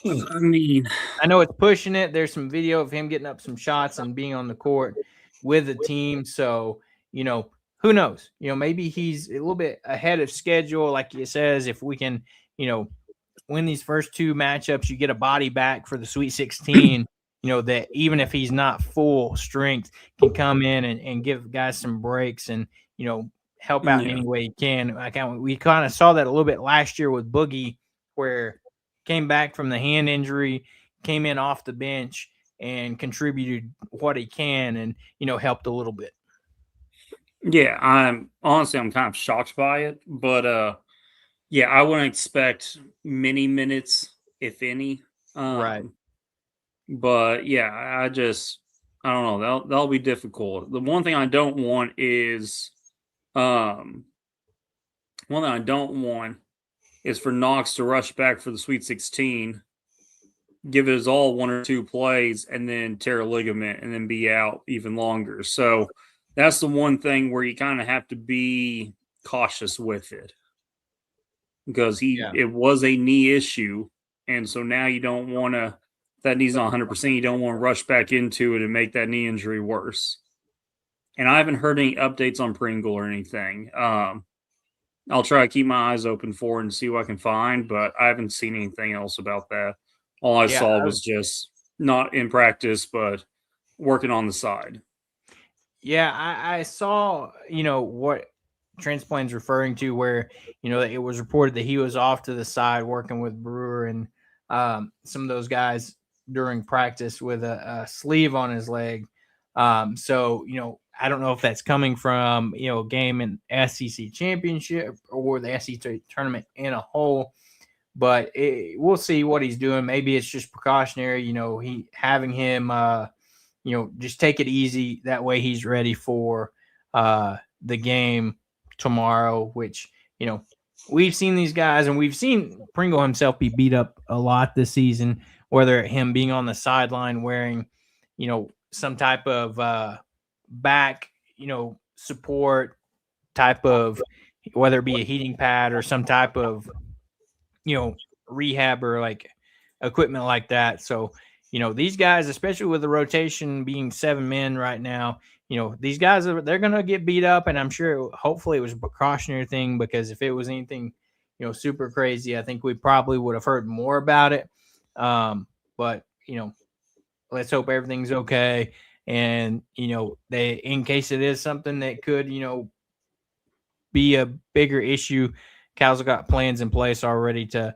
I mean, I know it's pushing it. There's some video of him getting up some shots and being on the court with the team. So, who knows? Maybe he's a little bit ahead of schedule. Like he says, if we can, win these first two matchups, you get a body back for the Sweet 16, that even if he's not full strength, can come in and give guys some breaks and, help out in any way he can. We kind of saw that a little bit last year with Boogie, where came back from the hand injury, came in off the bench and contributed what he can and, helped a little bit. Yeah, I'm kind of shocked by it, but I wouldn't expect many minutes, if any. Right. But yeah, I don't know. That'll be difficult. The one thing I don't want is for Knox to rush back for the Sweet 16, give it his all 1 or 2 plays, and then tear a ligament and then be out even longer. So that's the one thing where you kind of have to be cautious with it, because it was a knee issue. And so now you don't want to, if that knee's not 100%, you don't want to rush back into it and make that knee injury worse. And I haven't heard any updates on Pringle or anything. I'll try to keep my eyes open for it and see what I can find, but I haven't seen anything else about that. All I saw was just not in practice, but working on the side. Yeah, I saw, what Transplant's referring to, where, it was reported that he was off to the side working with Brewer and some of those guys during practice with a sleeve on his leg. So, I don't know if that's coming from, a game in SEC championship or the SEC tournament in a whole, but we'll see what he's doing. Maybe it's just precautionary, having him, just take it easy. That way he's ready for the game tomorrow, which, we've seen these guys and we've seen Pringle himself be beat up a lot this season, whether him being on the sideline wearing, some type of back, support type of, whether it be a heating pad or some type of, rehab or like equipment like that. So, these guys, especially with the rotation being 7 men right now, these guys, they're going to get beat up. And I'm sure, hopefully it was a precautionary thing, because if it was anything, super crazy, I think we probably would have heard more about it. But, let's hope everything's okay. And, in case it is something that could, be a bigger issue, Cal's got plans in place already to,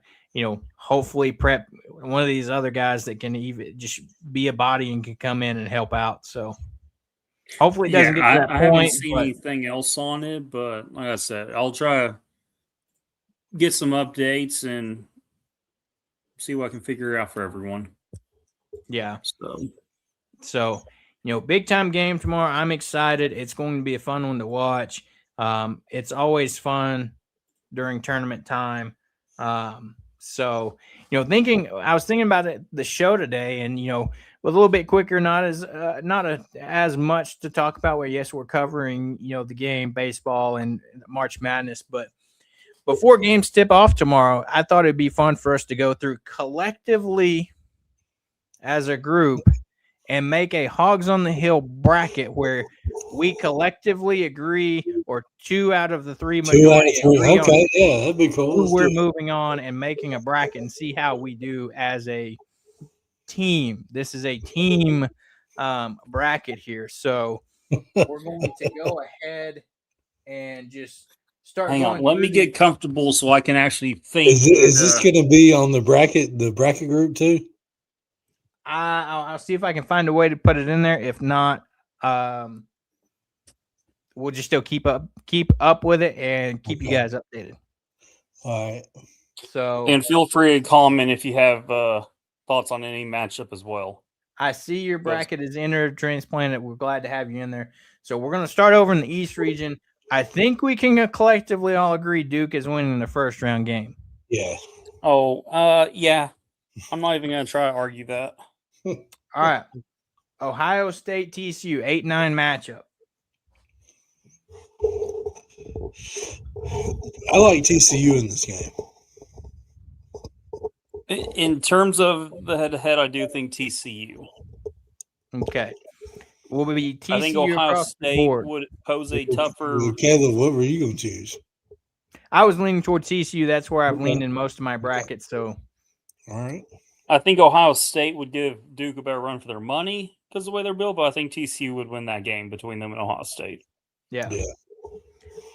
hopefully prep one of these other guys that can even just be a body and can come in and help out. So hopefully it doesn't get to that point. I haven't seen anything else on it, but like I said, I'll try to get some updates and see what I can figure out for everyone. Yeah. So, big time game tomorrow. I'm excited. It's going to be a fun one to watch. It's always fun during tournament time. So, I was thinking about the show today, and, with a little bit quicker, not as much to talk about, where, yes, we're covering, the game, baseball and March Madness, but before games tip off tomorrow, I thought it'd be fun for us to go through collectively as a group and make a Hawgs on the Hill bracket where we collectively agree, or 2 out of the 3 majority agree. Okay, yeah, that'd be cool. We're moving on and making a bracket and see how we do as a team. This is a team bracket here. So we're going to go ahead and just start. Hang on, let me get comfortable so I can actually think. Is this going to be on the bracket group too? I'll see if I can find a way to put it in there. If not, we'll just still keep up with it and keep you guys updated. All right. So, and feel free to comment if you have thoughts on any matchup as well. I see your bracket is intertransplanted. We're glad to have you in there. So we're going to start over in the East region. I think we can collectively all agree Duke is winning the first round game. Yeah. Oh, yeah. I'm not even going to try to argue that. All right. Ohio State TCU 8-9 matchup. I like TCU in this game. In terms of the head-to-head, I do think TCU. Okay. Will be TCU I think Ohio across the State board. would pose a tougher. Caleb, what were you going to choose? I was leaning towards TCU. That's where I've leaned in most of my brackets. So, all right. I think Ohio State would give Duke a better run for their money because of the way they're built, but I think TCU would win that game between them and Ohio State. Yeah.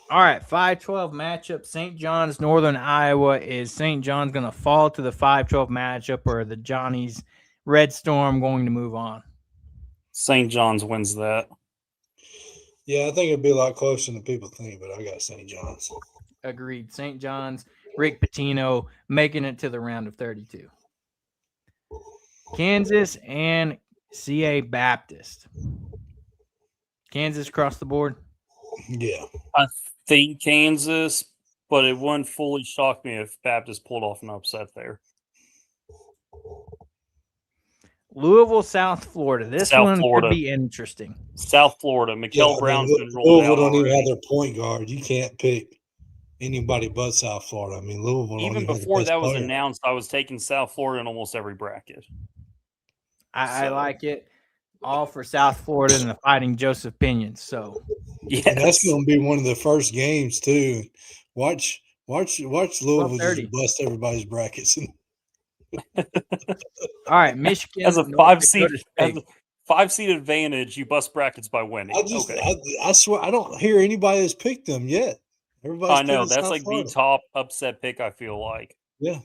All right, 5-12 matchup. St. John's, Northern Iowa. Is St. John's going to fall to the 5-12 matchup, or are the Johnnies Red Storm going to move on? St. John's wins that. Yeah, I think it'd be a lot closer than people think, but I got St. John's. Agreed. St. John's, Rick Pitino making it to the round of 32. Kansas and CA Baptist. Kansas across the board? Yeah. I think Kansas, but it wouldn't fully shock me if Baptist pulled off an upset there. Louisville, South Florida. This one could be interesting. South Florida. Mikael Brown's been rolled Louisville out don't already. even have their point guard. You can't pick anybody but South Florida. I mean, Louisville. Even before that was announced, I was taking South Florida in almost every bracket. I like it. All for South Florida and the Fighting Joseph Pinions. So, yeah, that's going to be one of the first games too. Watch Louisville just bust everybody's brackets. All right, Michigan as a 5-seed advantage, you bust brackets by winning. I swear I don't hear anybody that's picked them yet. I know that's like the top upset pick. I feel like. Yeah.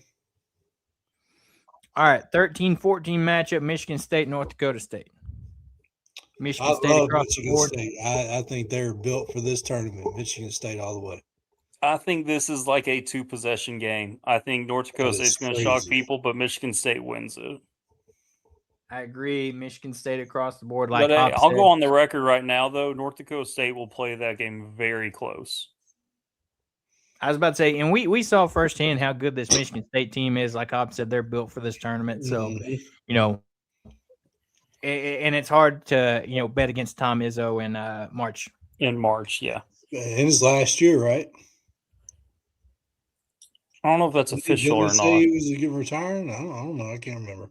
All right, 13-14 matchup. Michigan State, North Dakota State. Michigan State across the board. I think they're built for this tournament. Michigan State all the way. I think this is like a 2-possession game. I think North Dakota State's going to shock people, but Michigan State wins it. I agree. Michigan State across the board. But I'll go on the record right now, though. North Dakota State will play that game very close. I was about to say, and we saw firsthand how good this Michigan State team is. Like Hawgs said, they're built for this tournament. So, you know, and it's hard to, you know, bet against Tom Izzo in March. In March, yeah. In his last year, right? I don't know if that's official or not. Say he was retiring? I don't know. I can't remember.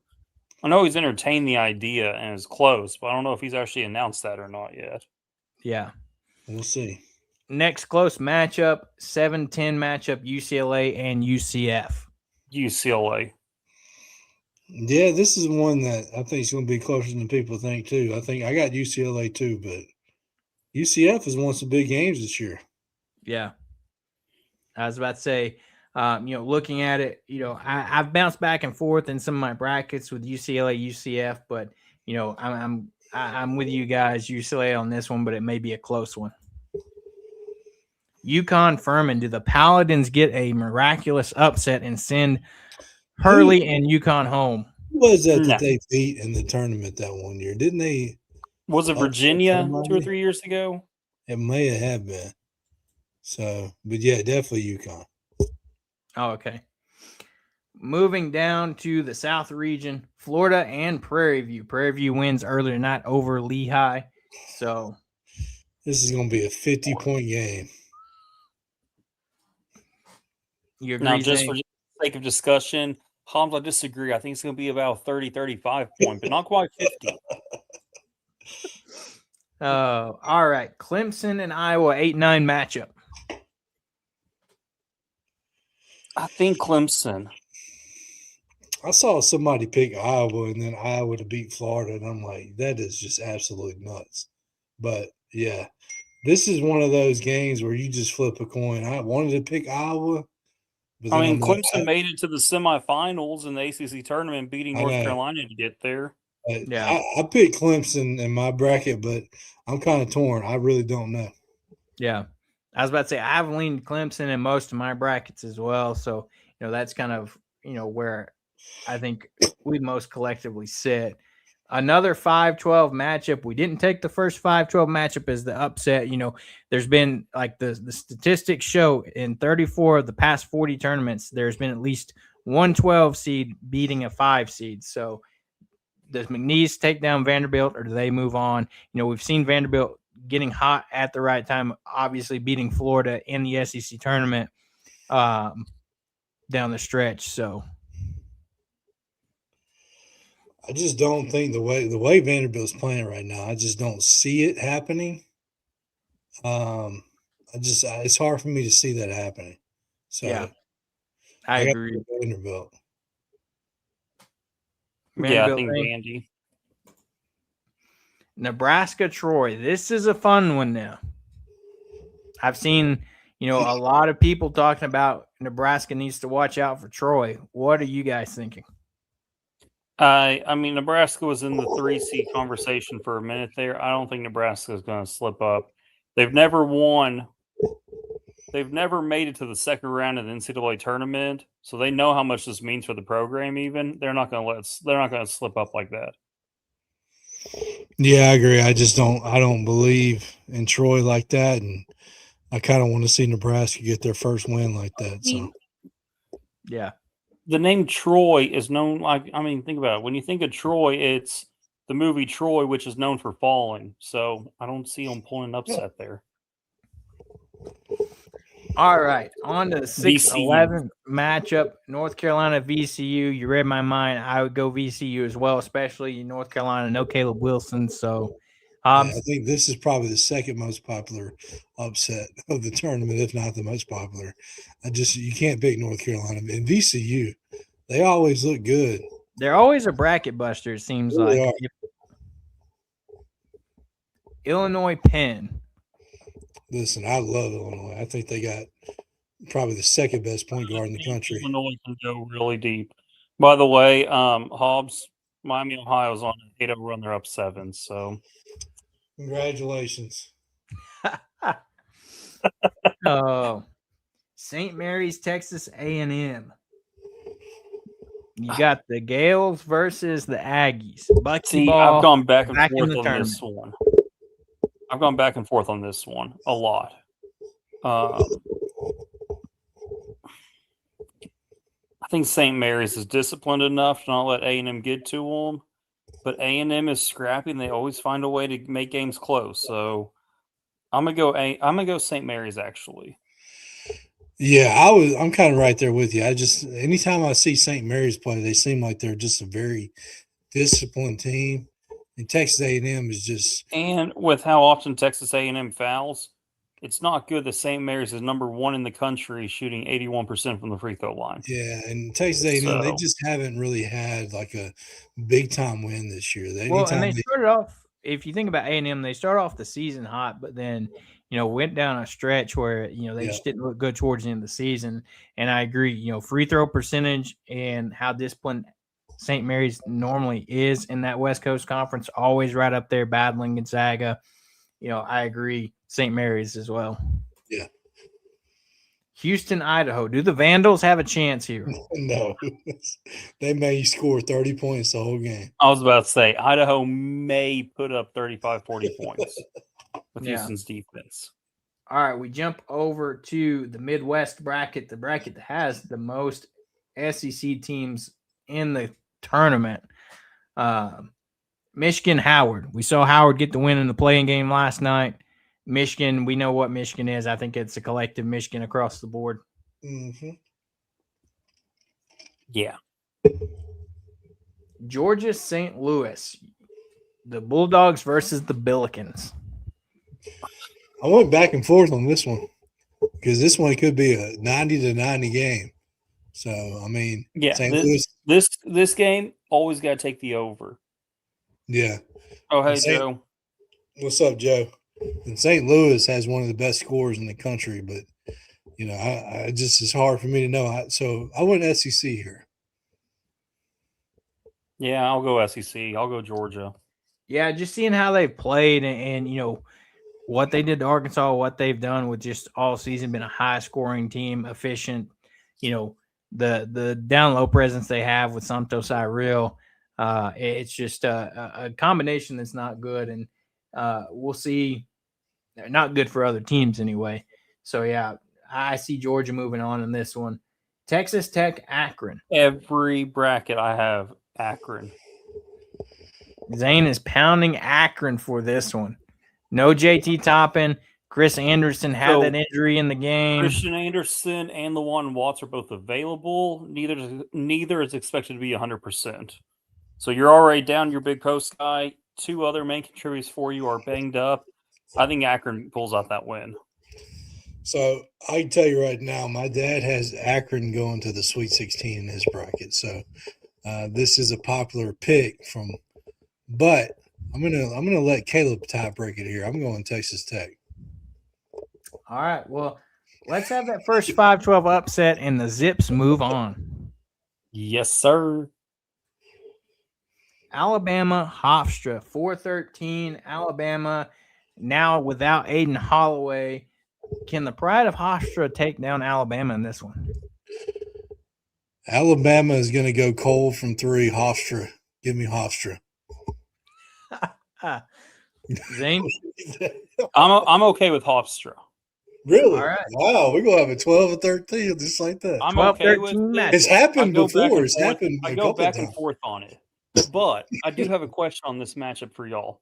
I know he's entertained the idea and is close, but I don't know if he's actually announced that or not yet. Yeah. We'll see. Next close matchup, 7-10 matchup, UCLA and UCF. UCLA. Yeah, this is one that I think is going to be closer than people think, too. I think I got UCLA, too, but UCF has won some big games this year. Yeah. I was about to say, you know, looking at it, you know, I've bounced back and forth in some of my brackets with UCLA, UCF, but, you know, I'm with you guys, UCLA on this one, but it may be a close one. UConn Furman, do the Paladins get a miraculous upset and send Hurley and UConn home? Who was that they beat in the tournament that one year? Didn't they? Was it Virginia 2 or 3 years ago? It may have been. So, but yeah, definitely UConn. Oh, okay. Moving down to the South region, Florida and Prairie View. Prairie View wins earlier tonight over Lehigh. So this is going to be a 50-point game. You agree, now, just Zane? for the sake of discussion, Holmes, I disagree. I think it's going to be about 30, 35 points, but not quite 50. All right. Clemson and Iowa, 8-9 matchup. I think Clemson. I saw somebody pick Iowa and then Iowa to beat Florida, and I'm like, that is just absolutely nuts. But, yeah, this is one of those games where you just flip a coin. I wanted to pick Iowa. I mean, Clemson made it to the semifinals in the ACC tournament, beating North Carolina to get there. Yeah, I picked Clemson in my bracket, but I'm kind of torn. I really don't know. Yeah. I was about to say, I've leaned Clemson in most of my brackets as well. So, you know, that's kind of, you know, where I think we most collectively said. Another 5-12 matchup. We didn't take the first 5-12 matchup as the upset. There's been like the statistics show in 34 of the past 40 tournaments, there's been at least one 12 seed beating a 5 seed. So does McNeese take down Vanderbilt or do they move on? We've seen Vanderbilt getting hot at the right time, obviously beating Florida in the SEC tournament down the stretch. So I just don't think the way Vanderbilt's playing right now, I just don't see it happening. It's hard for me to see that happening. So yeah, I agree. Vanderbilt. Yeah, I think Vandy. Nebraska, Troy. This is a fun one now. I've seen, a lot of people talking about Nebraska needs to watch out for Troy. What are you guys thinking? I mean, Nebraska was in the 3 seed conversation for a minute there. I don't think Nebraska is going to slip up. They've never won. They've never made it to the second round of the NCAA tournament, so they know how much this means for the program. Even they're not going to slip up like that. Yeah, I agree. I don't believe in Troy like that, and I kind of want to see Nebraska get their first win like that. So, yeah. The name Troy is known think about it. When you think of Troy, it's the movie Troy, which is known for falling. So I don't see them pulling an upset there. All right. On to the 6-11 matchup. North Carolina, VCU. You read my mind. I would go VCU as well, especially North Carolina. No Caleb Wilson. So I think this is probably the second most popular upset of the tournament, if not the most popular. You can't pick North Carolina. And VCU, they always look good. They're always a bracket buster, it seems like. Illinois, Penn. Listen, I love Illinois. I think they got probably the second best point guard in the country. Illinois can go really deep. By the way, Hawgs, Miami, Ohio's on an 8-0 run. They're up 7. So, congratulations. Oh, St. Mary's, Texas A&M. You got the Gales versus the Aggies. I've gone back and forth on this one. I've gone back and forth on this one a lot. I think St. Mary's is disciplined enough to not let A&M get to them, but A&M is scrappy and they always find a way to make games close. So I'm gonna go St. Mary's actually. Yeah, I'm kind of right there with you. Anytime I see St. Mary's play, they seem like they're just a very disciplined team. And Texas A&M is just, and with how often Texas A&M fouls, it's not good that St. Mary's is number 1 in the country shooting 81% from the free throw line. Yeah, and Texas A&M, they just haven't really had like a big time win this year. They started off, if you think about A&M, they started off the season hot, but then went down a stretch where they just didn't look good towards the end of the season. And I agree, free throw percentage and how disciplined St. Mary's normally is in that West Coast Conference, always right up there battling Gonzaga. I agree. St. Mary's as well. Yeah. Houston, Idaho. Do the Vandals have a chance here? No. They may score 30 points the whole game. I was about to say, Idaho may put up 35, 40 points with Houston's defense. All right, we jump over to the Midwest bracket, the bracket that has the most SEC teams in the tournament. Michigan, Howard. We saw Howard get the win in the playing game last night. Michigan, we know what Michigan is. I think it's a collective Michigan across the board. Mm-hmm. Yeah. Georgia, St. Louis. The Bulldogs versus the Billikens. I went back and forth on this one because this one could be a 90-90 game. So, I mean, yeah, St. Louis. This game, always got to take the over. Yeah. Oh, hey, Joe. What's up, Joe? And St. Louis has one of the best scores in the country, but, I just, it's hard for me to know. So I went SEC here. Yeah, I'll go SEC. I'll go Georgia. Yeah, just seeing how they've played and what they did to Arkansas, what they've done with just all season, been a high-scoring team, efficient. the down low presence they have with Santos Iril. It's just a combination that's not good, and we'll see. Not good for other teams anyway. So yeah, I see Georgia moving on in this one. Texas Tech, Akron. Every bracket I have Akron. Zane is pounding Akron for this one. No JT Toppin. Chris Anderson had that injury in the game. Christian Anderson and Lawan Watts are both available. Neither is expected to be 100%. So you're already down your big post guy. 2 other main contributors for you are banged up. I think Akron pulls out that win. So I can tell you right now, my dad has Akron going to the Sweet 16 in his bracket. So this is a popular pick but I'm gonna let Caleb tie break it here. I'm going Texas Tech. All right. Well, let's have that first 5-12 upset and the Zips move on. Yes, sir. Alabama, Hofstra, 4-13. Alabama now without Aiden Holloway. Can the pride of Hofstra take down Alabama in this one? Alabama is going to go cold from 3. Hofstra. Give me Hofstra. Zane? I'm okay with Hofstra. Really? All right. Wow, we're going to have a 12-13 just like that. I'm okay with match. It's happened before. It's happened I go back and forth on it. But I do have a question on this matchup for y'all.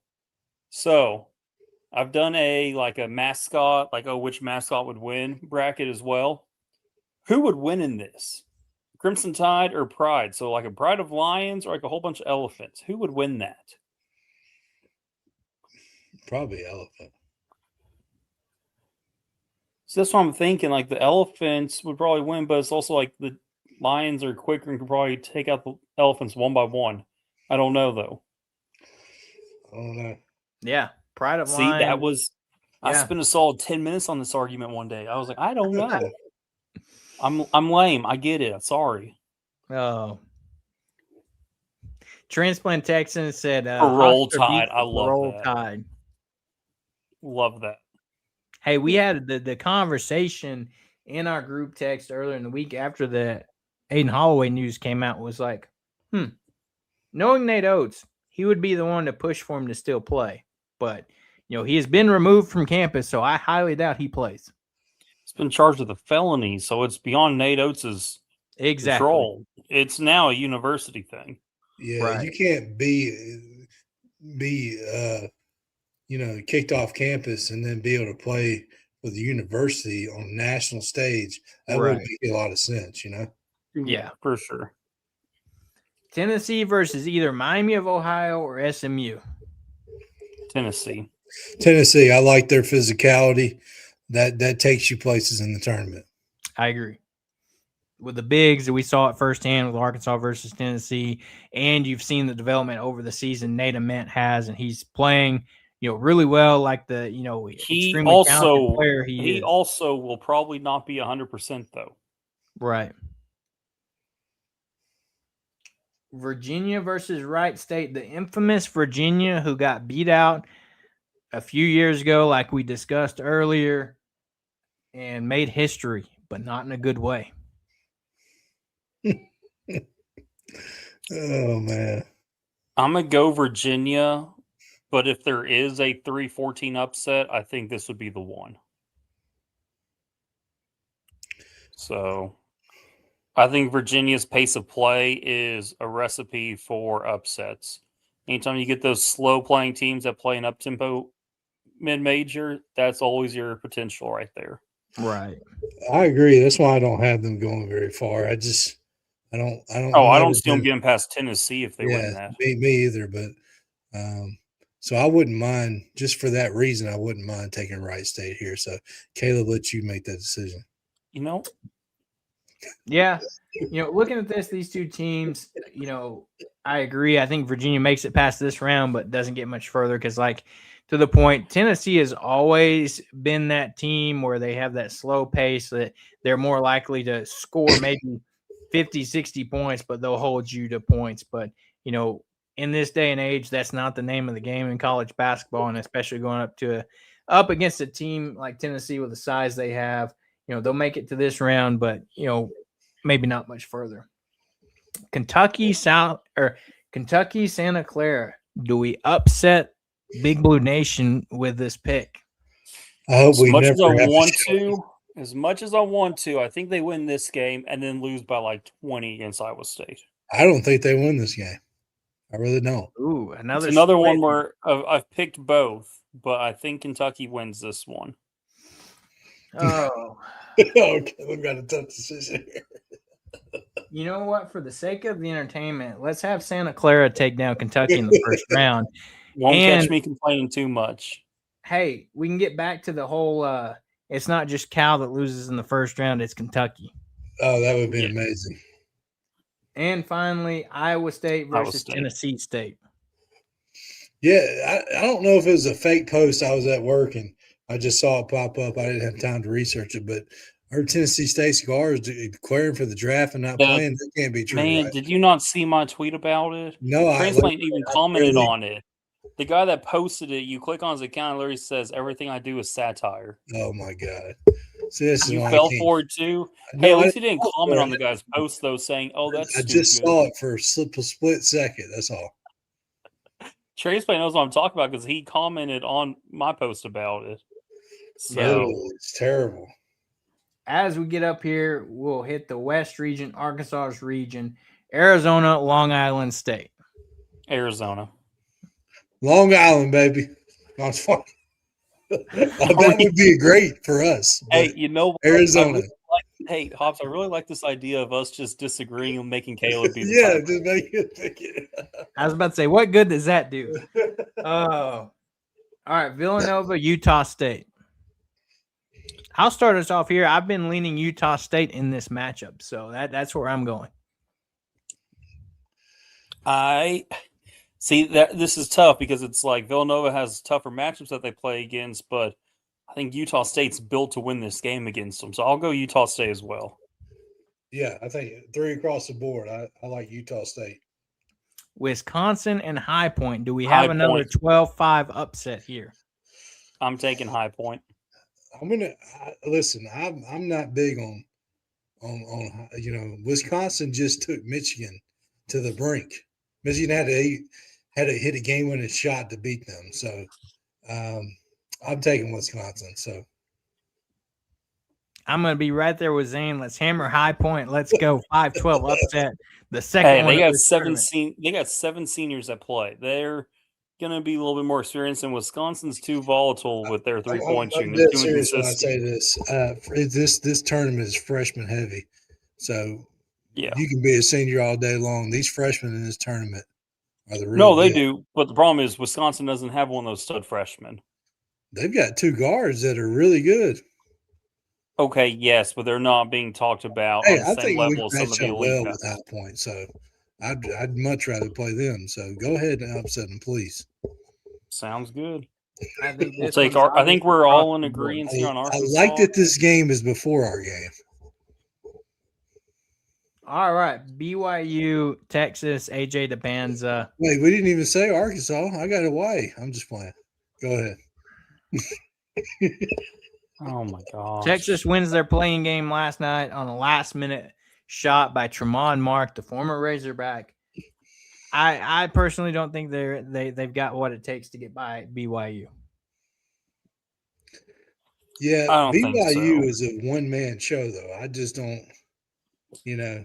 So I've done a mascot, which mascot would win bracket as well. Who would win in this? Crimson Tide or Pride? So like a Pride of Lions or like a whole bunch of elephants. Who would win that? Probably elephant. So that's what I'm thinking. Like the elephants would probably win, but it's also like the Lions are quicker and can probably take out the elephants one by one. I don't know though. I don't know. Yeah, Pride of Lions. That was. Yeah. I spent a solid 10 minutes on this argument one day. I was like, I don't know. I'm lame. I get it. Sorry. Oh. Transplant Texan said Roll Tide. I love Roll that. Tide. Love that. Hey, we had the conversation in our group text earlier in the week after the Aiden Holloway news came out. Was like, knowing Nate Oates, he would be the one to push for him to still play. But, he has been removed from campus, so I highly doubt he plays. He's been charged with a felony, so it's beyond Nate Oates' control. It's now a university thing. Yeah, right. You can't be kicked off campus and then be able to play for the university on a national stage. That would make a lot of sense, Yeah, for sure. Tennessee versus either Miami of Ohio or SMU. Tennessee. I like their physicality. That takes you places in the tournament. I agree. With the bigs, we saw it firsthand with Arkansas versus Tennessee, and you've seen the development over the season Nate Ament has, and he's playing, really well. Like the, extremely talented player he is. Also will probably not be 100% though. Right. Virginia versus Wright State, the infamous Virginia who got beat out a few years ago, like we discussed earlier, and made history, but not in a good way. Oh, man. I'm going to go Virginia, but if there is a 3-14 upset, I think this would be the one. So I think Virginia's pace of play is a recipe for upsets. Anytime you get those slow-playing teams that play an up-tempo mid-major, that's always your potential right there. Right. I agree. That's why I don't have them going very far. I don't see them getting past Tennessee if they win that. Me either. But so I wouldn't mind, just for that reason, I wouldn't mind taking Wright State here. So Caleb, let you make that decision. Yeah. Looking at these two teams, I agree. I think Virginia makes it past this round, but doesn't get much further because, to the point, Tennessee has always been that team where they have that slow pace that they're more likely to score maybe 50, 60 points, but they'll hold you to points. But, in this day and age, that's not the name of the game in college basketball, and especially going up against a team like Tennessee with the size they have. They'll make it to this round, but, maybe not much further. Kentucky, Santa Clara. Do we upset Big Blue Nation with this pick? I hope As we much never as I have want to, I think they win this game and then lose by like 20 against Iowa State. I don't think they win this game. I really don't. Ooh, It's another another split. one where I've picked both, but I think Kentucky wins this one. Oh, Okay, we've got a tough decision here. you know what? For the sake of the entertainment, let's have Santa Clara take down Kentucky in the first round. Won't And- catch me complaining too much. Hey, we can get back to the whole it's not just Cal that loses in the first round, it's Kentucky. Oh, that would be Yeah. amazing. And finally, Iowa State versus State. Tennessee State. Yeah, I don't know if it was a fake post. I was at work and I just saw it pop up. I didn't have time to research it, but our Tennessee State's guards declaring for the draft and not playing. That can't be true. Man, right? did you not see my tweet about it? No, Translate even commented really- on it. The guy that posted it, you click on his account, and literally says everything I do is satire. Oh my god! See, this is You why fell I can't. for it too. No, Hey, at I least you didn't fall comment for on it. the guy's post though, saying, "Oh, that's I stupid." just saw it for a split second. That's all. Translate knows what I'm talking about because he commented on my post about it. So Literally, it's terrible. As we get up here, we'll hit the West region, Arkansas region, Arizona, Long Island State. Arizona. Long Island, baby. Not fun. That would be great for us. Hey, but you know what? Arizona. Hey, Hobbs, I really like this idea of us just disagreeing and making Caleb be the Yeah, tiebreaker. just make it. Make it. I was about to say, what good does that do? Oh. All right, Villanova, Utah State. I'll start us off here. I've been leaning Utah State in this matchup, so that's where I'm going. I see that this is tough because it's like Villanova has tougher matchups that they play against, but I think Utah State's built to win this game against them. So I'll go Utah State as well. Yeah, I think 3 across the board. I like Utah State. Wisconsin and High Point. Do we High have another Point. 12-5 upset here? I'm taking High Point. I'm gonna listen. I'm not big on Wisconsin just took Michigan to the brink. Michigan had to hit a game-winning shot to beat them. So I'm taking Wisconsin. So I'm going to be right there with Zane. Let's hammer High Point. Let's go 5-12 upset. The second one. They of got this seven. tournament. They got 7 seniors that play. They're going to be a little bit more experienced, and Wisconsin's too volatile with their 3-point shooting. I'm They're dead too serious when I inconsistent. say this tournament is freshman heavy. So Yeah. you can be a senior all day long. These freshmen in this tournament are the real No, they deal. do. But the problem is Wisconsin doesn't have one of those stud freshmen. They've got 2 guards that are really good. Okay, yes, but they're not being talked about Hey, on I the same think we level as some of match the up elite well guys. with High Point. So I'd much rather play them. So go ahead and upset them, please. Sounds good. I think We'll this take one's our. I think obviously we're all across in the board. agreement here on I Arkansas. like that this game is before our game. All right, BYU, Texas, AJ DeBanza. Wait, we didn't even say Arkansas. I got Hawaii. I'm just playing. Go ahead. Oh my gosh. Texas wins their playing game last night on a last-minute shot by Tremont Mark, the former Razorback. I personally don't think they've got what it takes to get by BYU. Yeah, I don't think BYU so. is a one-man show, though. I just don't,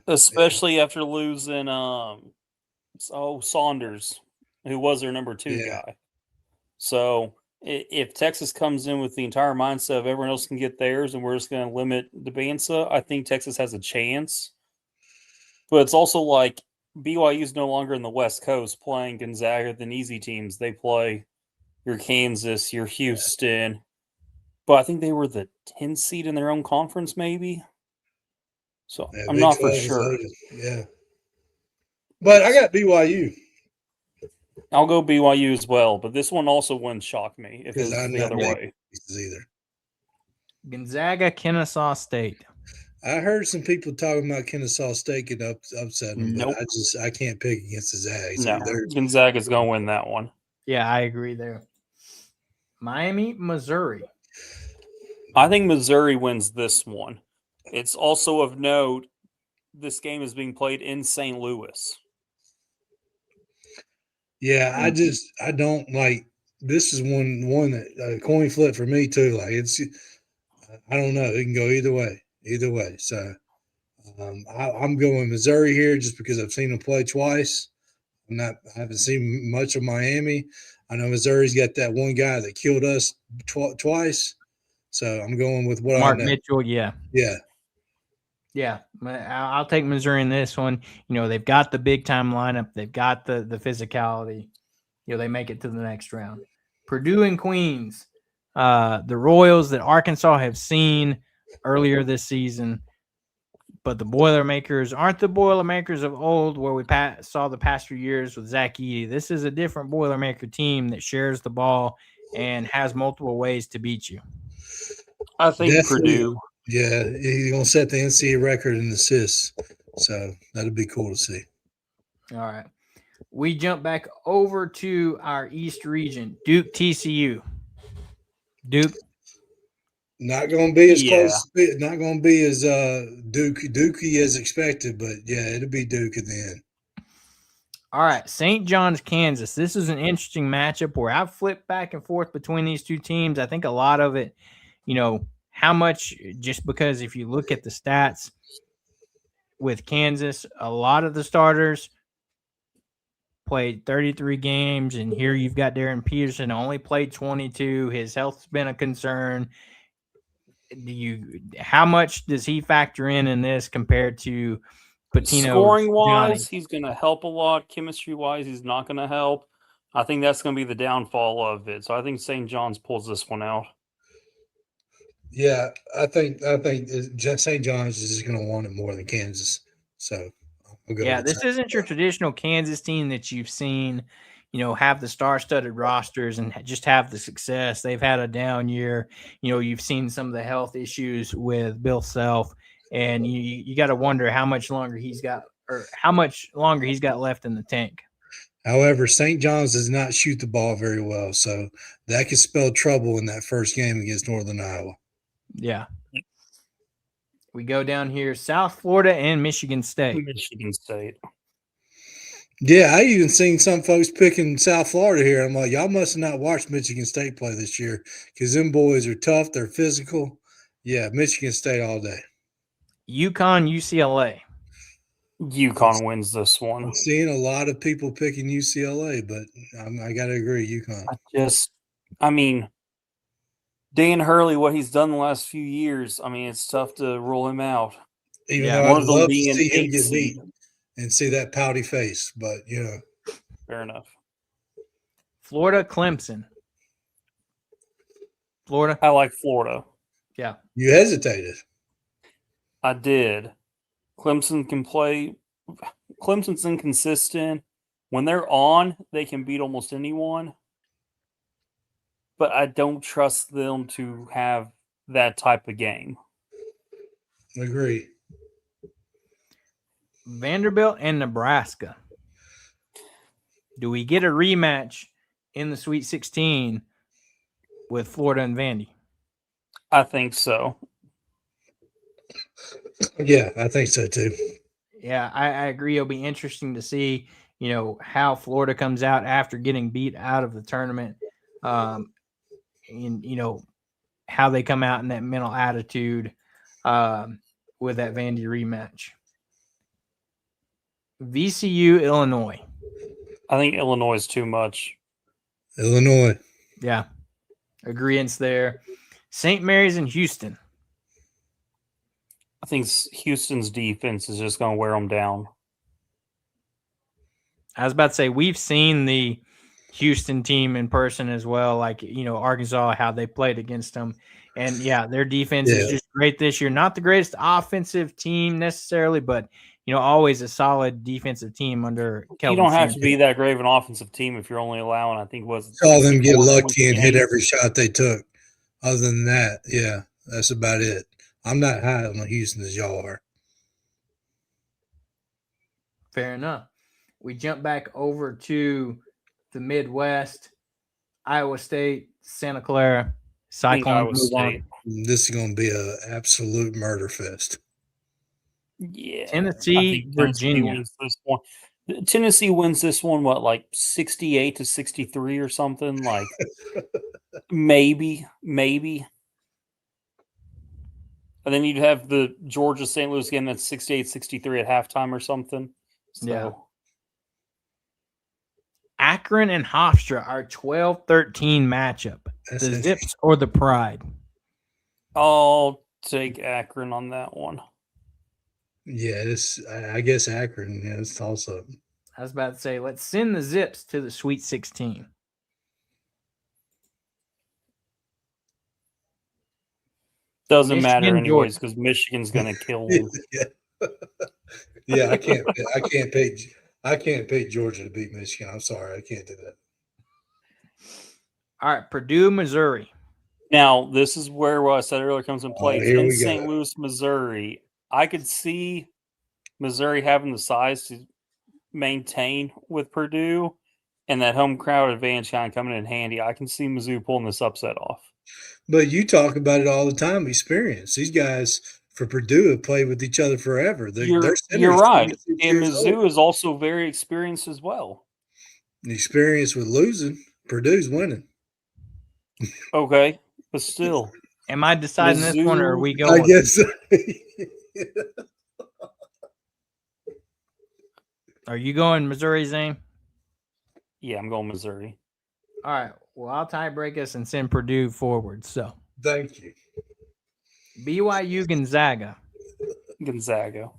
Especially after losing Saunders, who was their number 2 Yeah. guy. So if Texas comes in with the entire mindset of everyone else can get theirs and we're just going to limit DeBanza, I think Texas has a chance. But it's also like BYU is no longer in the West Coast playing Gonzaga than easy teams. They play your Kansas, your Houston. But I think they were the 10th seed in their own conference, maybe. So Yeah, I'm Big not for 12 is sure. loaded. Yeah. But I got BYU. I'll go BYU as well, but this one also wouldn't shock me if it was I'm the not other making way. pieces either. Gonzaga, Kennesaw State. I heard some people talking about Kennesaw State getting upset them, Nope. but I can't pick against the Zags. No, They're- Gonzaga's going to win that one. Yeah, I agree there. Miami, Missouri. I think Missouri wins this one. It's also of note this game is being played in St. Louis. Yeah, I don't like. This is one that coin flip for me too. Like I don't know. It can go either way. Either way. So I'm going Missouri here just because I've seen them play twice. I haven't seen much of Miami. I know Missouri's got that one guy that killed us twice. So I'm going with what Mark I know. Mitchell, yeah. Yeah. I'll take Missouri in this one. They've got the big time lineup. They've got the physicality. They make it to the next round. Purdue and Queens, the Royals that Arkansas have seen earlier this season, but the Boilermakers aren't the Boilermakers of old where we saw the past few years with Zach Edey. This is a different Boilermaker team that shares the ball and has multiple ways to beat you. I think Definitely. Purdue. Yeah, he's going to set the NCAA record in assists. So that'll be cool to see. All right. We jump back over to our East region. Duke TCU. Duke. Not going to be as close. Not going to be as Dookie as expected, but yeah, it'll be Duke at the end. All right, St. John's, Kansas. This is an interesting matchup where I've flipped back and forth between these two teams. I think a lot of it, how much, just because if you look at the stats with Kansas, a lot of the starters played 33 games, and here you've got Darren Peterson only played 22. His health's been a concern. How much does he factor in this compared to Patino? Scoring wise, he's going to help a lot. Chemistry wise, he's not going to help. I think that's going to be the downfall of it. So I think St. John's pulls this one out. Yeah, I think St. John's is just going to want it more than Kansas. So this isn't your traditional Kansas team that you've seen, have the star-studded rosters and just have the success. They've had a down year. You've seen some of the health issues with Bill Self, and you got to wonder how much longer he's got left in the tank. However, St. John's does not shoot the ball very well, so that could spell trouble in that first game against Northern Iowa. Yeah. We go down here, South Florida and Michigan State. Yeah, I even seen some folks picking South Florida here. I'm like, y'all must have not watched Michigan State play this year because them boys are tough. They're physical. Yeah, Michigan State all day. UConn, UCLA. UConn wins this one. I'm seeing a lot of people picking UCLA, but I got to agree, UConn. Dan Hurley, what he's done the last few years, it's tough to rule him out. Even though I'd love to see him get beat and see that pouty face, but Fair enough. Florida, Clemson. Florida. I like Florida. Yeah. You hesitated. I did. Clemson can play. Clemson's inconsistent. When they're on, they can beat almost anyone. But I don't trust them to have that type of game. Agree. Vanderbilt and Nebraska. Do we get a rematch in the Sweet 16 with Florida and Vandy? I think so. Yeah, I think so too. Yeah, I agree. It'll be interesting to see, how Florida comes out after getting beat out of the tournament. And how they come out in that mental attitude with that Vandy rematch. VCU, Illinois. I think Illinois is too much. Illinois. Yeah. Agreeance there. St. Mary's and Houston. I think Houston's defense is just going to wear them down. I was about to say, we've seen the Houston team in person as well, like, Arkansas, how they played against them. And, their defense is just great this year. Not the greatest offensive team necessarily, but, always a solid defensive team under Kelvin. You don't have to be that great of an offensive team if you're only allowing, I think, saw them get lucky and hit every shot they took. Other than that, yeah, that's about it. I'm not high on Houston as y'all are. Fair enough. We jump back over to the Midwest, Iowa State, Santa Clara, Cyclones. This is going to be an absolute murder fest. Yeah. Tennessee, Virginia. Wins this one. Tennessee wins this one, what, like 68-63 or something? Like, maybe. And then you'd have the Georgia St. Louis game that's 68-63 at halftime or something. So. Yeah. Akron and Hofstra, our 12-13 matchup. That's The it. Zips or the Pride? I'll take Akron on that one. Yeah, I guess Akron. Yeah, it's toss up. I was about to say, let's send the Zips to the Sweet 16. Doesn't matter Michigan, anyways because Michigan's going to kill them. Yeah, I can't pick Georgia to beat Michigan. I'm sorry, I can't do that. All right, Purdue, Missouri. Now, this is where what I said earlier comes in play. It's here in we go. St. Louis, Missouri. I could see Missouri having the size to maintain with Purdue and that home crowd advantage kind of coming in handy. I can see Mizzou pulling this upset off. But you talk about it all the time. Experience. These guys for Purdue have played with each other forever. You're right. And Mizzou is also very experienced as well. The experience with losing, Purdue's winning. Okay, but still. Am I deciding Mizzou, this one or are we going? I guess. Are you going Missouri, Zane? Yeah, I'm going Missouri. All right. Well, I'll tie break us and send Purdue forward. So, Thank you. BYU, Gonzaga. Gonzaga.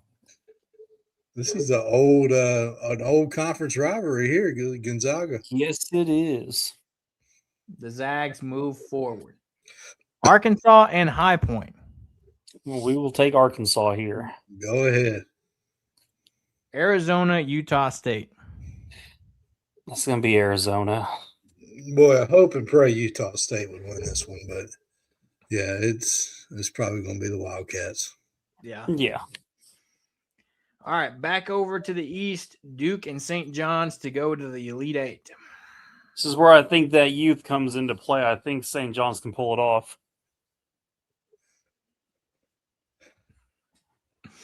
This is an old conference rivalry here, Gonzaga. Yes, it is. The Zags move forward. Arkansas and High Point. Well, we will take Arkansas here. Go ahead. Arizona, Utah State. That's going to be Arizona. Boy, I hope and pray Utah State would win this one, but yeah, it's probably going to be the Wildcats. Yeah. Yeah. All right, back over to the East, Duke and St. John's to go to the Elite Eight. This is where I think that youth comes into play. I think St. John's can pull it off.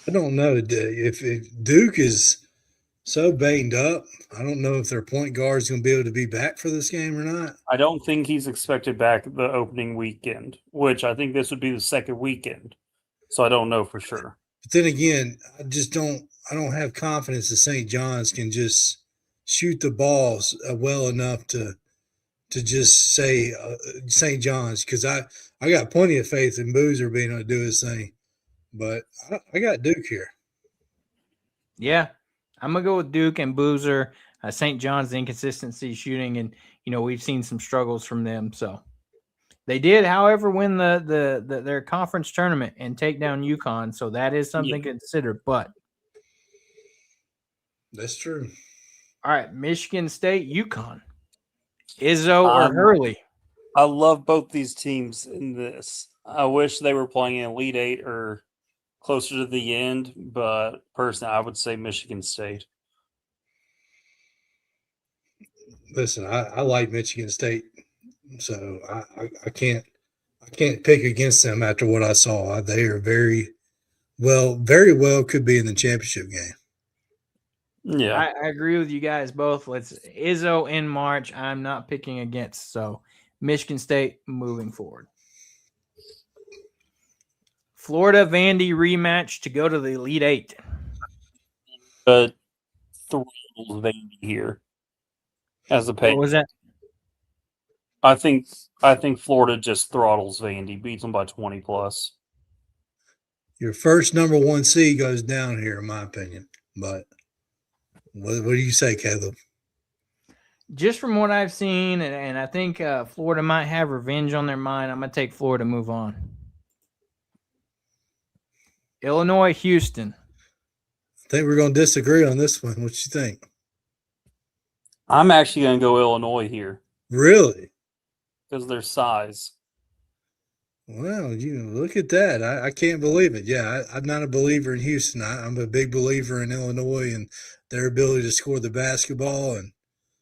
I don't know if Duke is so banged up. I don't know if their point guard is going to be able to be back for this game or not. I don't think he's expected back the opening weekend, which I think this would be the second weekend. So I don't know for sure. But then again, I don't have confidence that St. John's can just shoot the balls well enough to just say St. John's, because I got plenty of faith in Boozer being able to do his thing. But I got Duke here. Yeah, I'm going to go with Duke and Boozer. St. John's inconsistency shooting, and, we've seen some struggles from them. So they did, however, win their conference tournament and take down UConn. So that is something to consider. But that's true. All right, Michigan State, UConn. Izzo or Hurley? I love both these teams in this. I wish they were playing in Elite Eight or closer to the end, but personally, I would say Michigan State. Listen, I like Michigan State, so I can't pick against them after what I saw. They are very well could be in the championship game. Yeah, I agree with you guys both. Let's Izzo in March. I'm not picking against. So Michigan State moving forward. Florida Vandy rematch to go to the Elite Eight. but throttles Vandy here as a pay. What was that? I think Florida just throttles Vandy, beats them by 20 plus. Your first number one seed goes down here, in my opinion. But what do you say, Caleb? Just from what I've seen, and I think Florida might have revenge on their mind, I'm going to take Florida, move on. Illinois, Houston. I think we're going to disagree on this one. What you think? I'm actually going to go Illinois here. Really? Because of their size. Well, look at that. I can't believe it. Yeah, I'm not a believer in Houston. I'm a big believer in Illinois and their ability to score the basketball. And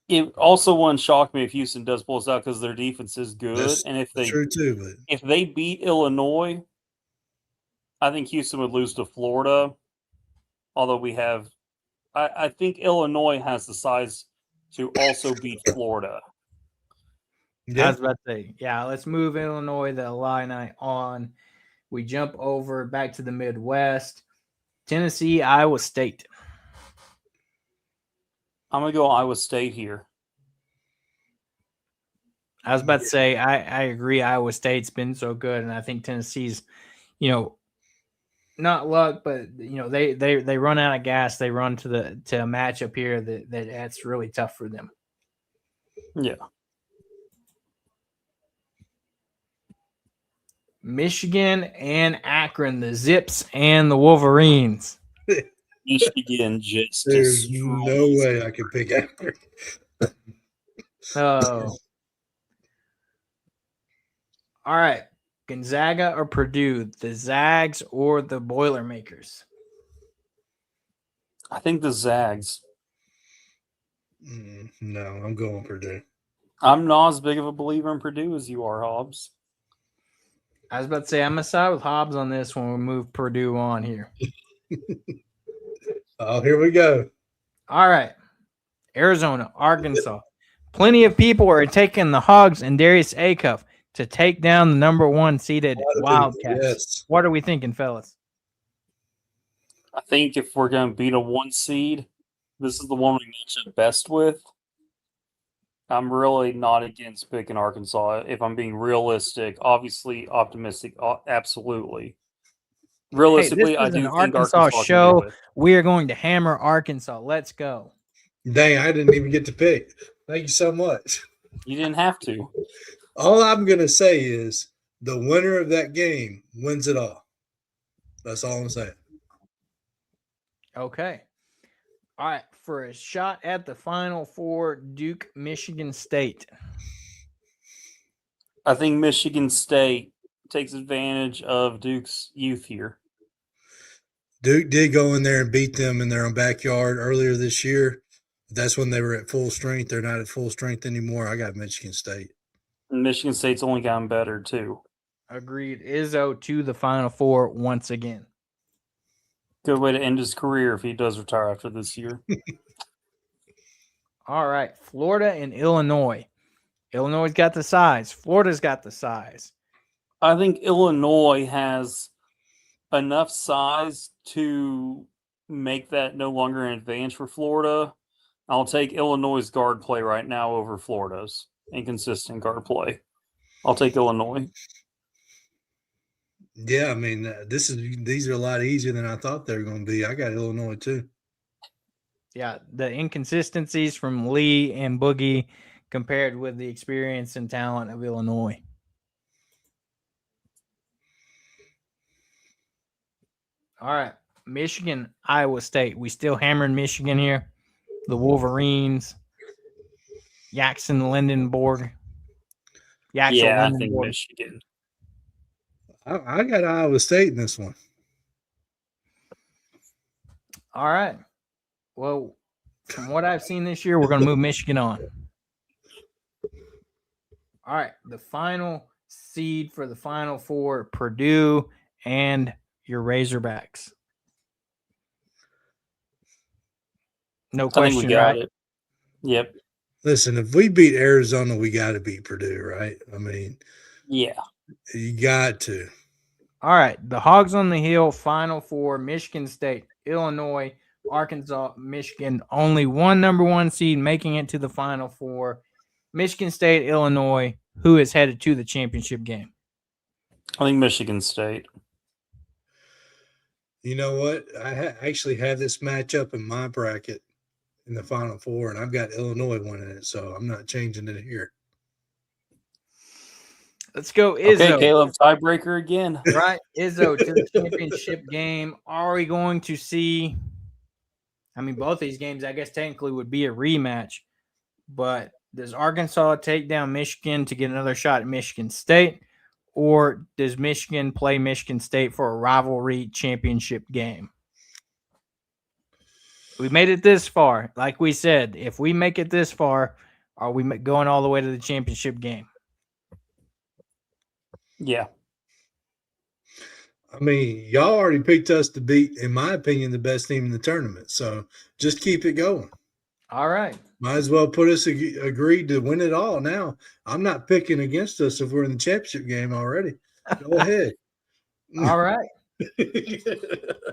it also wouldn't shock me if Houston does pull this out because their defense is good. That's and if they true too, but if they beat Illinois, I think Houston would lose to Florida. Although we have, I think Illinois has the size to also beat Florida. I Yeah. was about to say, yeah, let's move Illinois, the Illini on. We jump over back to the Midwest. Tennessee, Iowa State. I'm going to go Iowa State here. I was about to say, I agree. Iowa State's been so good, and I think Tennessee's, not luck, but they run out of gas. They run to a matchup here that's really tough for them. Yeah. Michigan and Akron, the Zips and the Wolverines. Michigan just There's no way I could pick Akron. Oh. All right. Gonzaga or Purdue, the Zags or the Boilermakers? I think the Zags. No, I'm going Purdue. I'm not as big of a believer in Purdue as you are, Hobbs. I was about to say, I'm going to side with Hobbs on this when we move Purdue on here. Oh, here we go. All right. Arizona, Arkansas. Plenty of people are taking the Hawgs and Darius Acuff to take down the number 1 seeded Wildcats. Yes. What are we thinking, fellas? I think if we're going to beat a 1 seed, this is the one we match up best with. I'm really not against picking Arkansas. If I'm being realistic, obviously optimistic, absolutely. Realistically, hey, this is I do an think Arkansas can show. do it. We are going to hammer Arkansas. Let's go. Dang, I didn't even get to pick. Thank you so much. You didn't have to. All I'm going to say is the winner of that game wins it all. That's all I'm saying. Okay. All right. For a shot at the Final Four, Duke, Michigan State. I think Michigan State takes advantage of Duke's youth here. Duke did go in there and beat them in their own backyard earlier this year. That's when they were at full strength. They're not at full strength anymore. I got Michigan State. And Michigan State's only gotten better, too. Agreed. Izzo to the Final Four once again. Good way to end his career if he does retire after this year. All right. Florida and Illinois. Illinois got the size. Florida's got the size. I think Illinois has enough size to make that no longer an advantage for Florida. I'll take Illinois' guard play right now over Florida's inconsistent guard play. I'll take Illinois. Yeah, I mean, these are a lot easier than I thought they were going to be. I got Illinois too. Yeah, the inconsistencies from Lee and Boogie compared with the experience and talent of Illinois. All right, Michigan, Iowa State. We still hammering Michigan here. The Wolverines, Jackson Lindenborg. I think Michigan. I got Iowa State in this one. All right. Well, from what I've seen this year, we're going to move Michigan on. All right. The final seed for the Final Four, Purdue and your Razorbacks. No question, I think we got right? it. Yep. Listen, if we beat Arizona, we got to beat Purdue, right? I mean, yeah, you got to. All right. The Hogs on the Hill, Final Four, Michigan State, Illinois, Arkansas, Michigan. Only one number 1 seed making it to the Final Four. Michigan State, Illinois, who is headed to the championship game? I think Michigan State. You know what? I actually have this matchup in my bracket in the Final Four, and I've got Illinois winning it, so I'm not changing it here. Let's go, Izzo. Okay, Caleb, tiebreaker again. Right, Izzo to the championship game. Are we going to see? I mean, both these games, I guess, technically would be a rematch, but does Arkansas take down Michigan to get another shot at Michigan State, or does Michigan play Michigan State for a rivalry championship game? We made it this far. Like we said, if we make it this far, are we going all the way to the championship game? Yeah. I mean, y'all already picked us to beat, in my opinion, the best team in the tournament. So just keep it going. All right. Might as well put us agreed to win it all. Now, I'm not picking against us if we're in the championship game already. Go ahead. All right.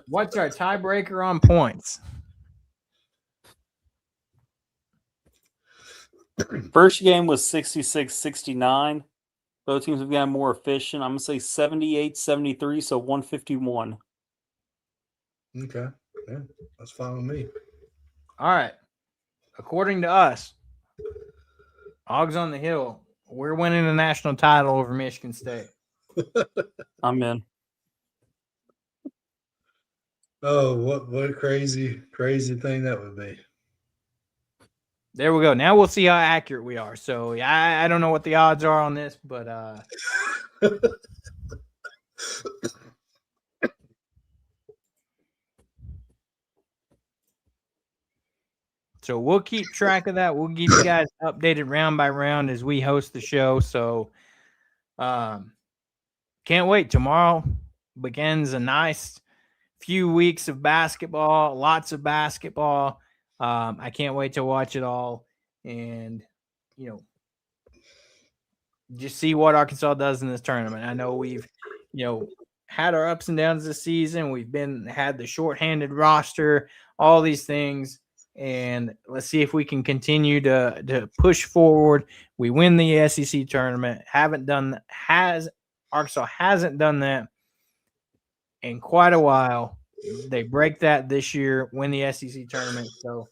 What's our tiebreaker on points? First game was 66-69. Both teams have gotten more efficient. I'm going to say 78-73, so 151. Okay. Yeah, that's fine with me. All right. According to us, Hawgs on the Hill, we're winning the national title over Michigan State. I'm in. Oh, what a crazy thing that would be. There we go. Now we'll see how accurate we are. So I don't know what the odds are on this, but so we'll keep track of that. We'll give you guys updated round by round as we host the show. So can't wait. Tomorrow begins a nice few weeks of basketball, lots of basketball. I can't wait to watch it all and, just see what Arkansas does in this tournament. I know we've, had our ups and downs this season. We've had the shorthanded roster, all these things. And let's see if we can continue to push forward. We win the SEC tournament. Arkansas hasn't done that in quite a while. They break that this year, win the SEC tournament. So,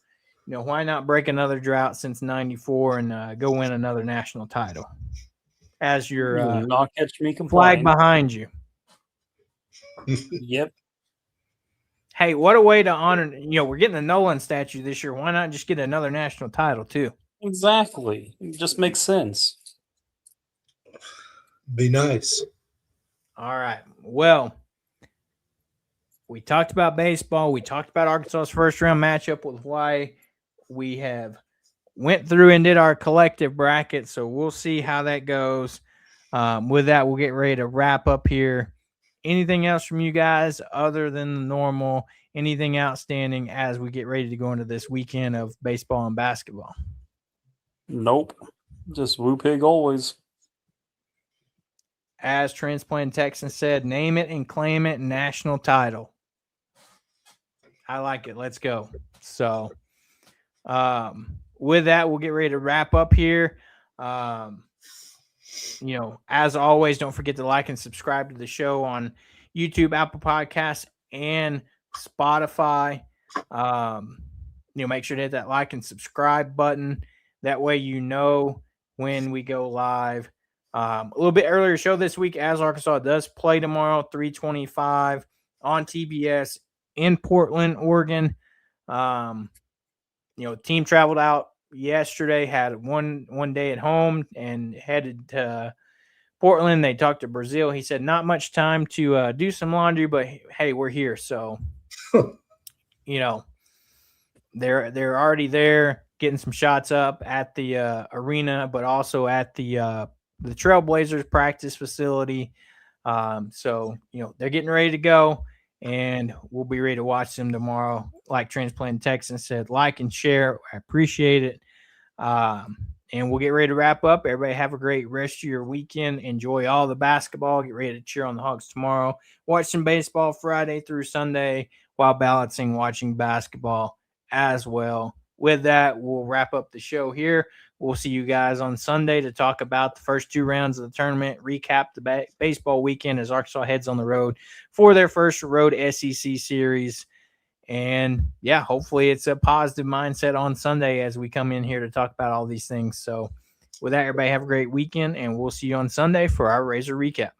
why not break another drought since '94 and go win another national title as your not catch me flag complaining. behind you? Yep. Hey, what a way to honor, we're getting a Nolan statue this year. Why not just get another national title too? Exactly. It just makes sense. Be nice. All right. Well, we talked about baseball. We talked about Arkansas's first round matchup with Hawaii. We have went through and did our collective bracket, so we'll see how that goes. With that, we'll get ready to wrap up here. Anything else from you guys other than the normal? Anything outstanding as we get ready to go into this weekend of baseball and basketball? Nope. Just Woo Pig always. As Transplant Texan said, name it and claim it, national title. I like it. Let's go. So, with that, we'll get ready to wrap up here. As always, don't forget to like and subscribe to the show on YouTube, Apple Podcasts, and Spotify. Make sure to hit that like and subscribe button. That way when we go live. A little bit earlier show this week as Arkansas does play tomorrow, 3:25 on TBS in Portland, Oregon. Team traveled out yesterday, had one day at home and headed to Portland. They talked to Brazil. He said not much time to do some laundry, but hey, we're here. So, they're already there getting some shots up at the arena, but also at the Trailblazers practice facility. So, they're getting ready to go, and we'll be ready to watch them tomorrow. Like Transplant Texan said, like and share. I appreciate it. And we'll get ready to wrap up. Everybody have a great rest of your weekend. Enjoy all the basketball. Get ready to cheer on the Hawks tomorrow. Watch some baseball Friday through Sunday while balancing watching basketball as well. With that, we'll wrap up the show here. We'll see you guys on Sunday to talk about the first two rounds of the tournament, recap the baseball weekend as Arkansas heads on the road for their first road SEC series. And, hopefully it's a positive mindset on Sunday as we come in here to talk about all these things. So with that, everybody have a great weekend, and we'll see you on Sunday for our Razor Recap.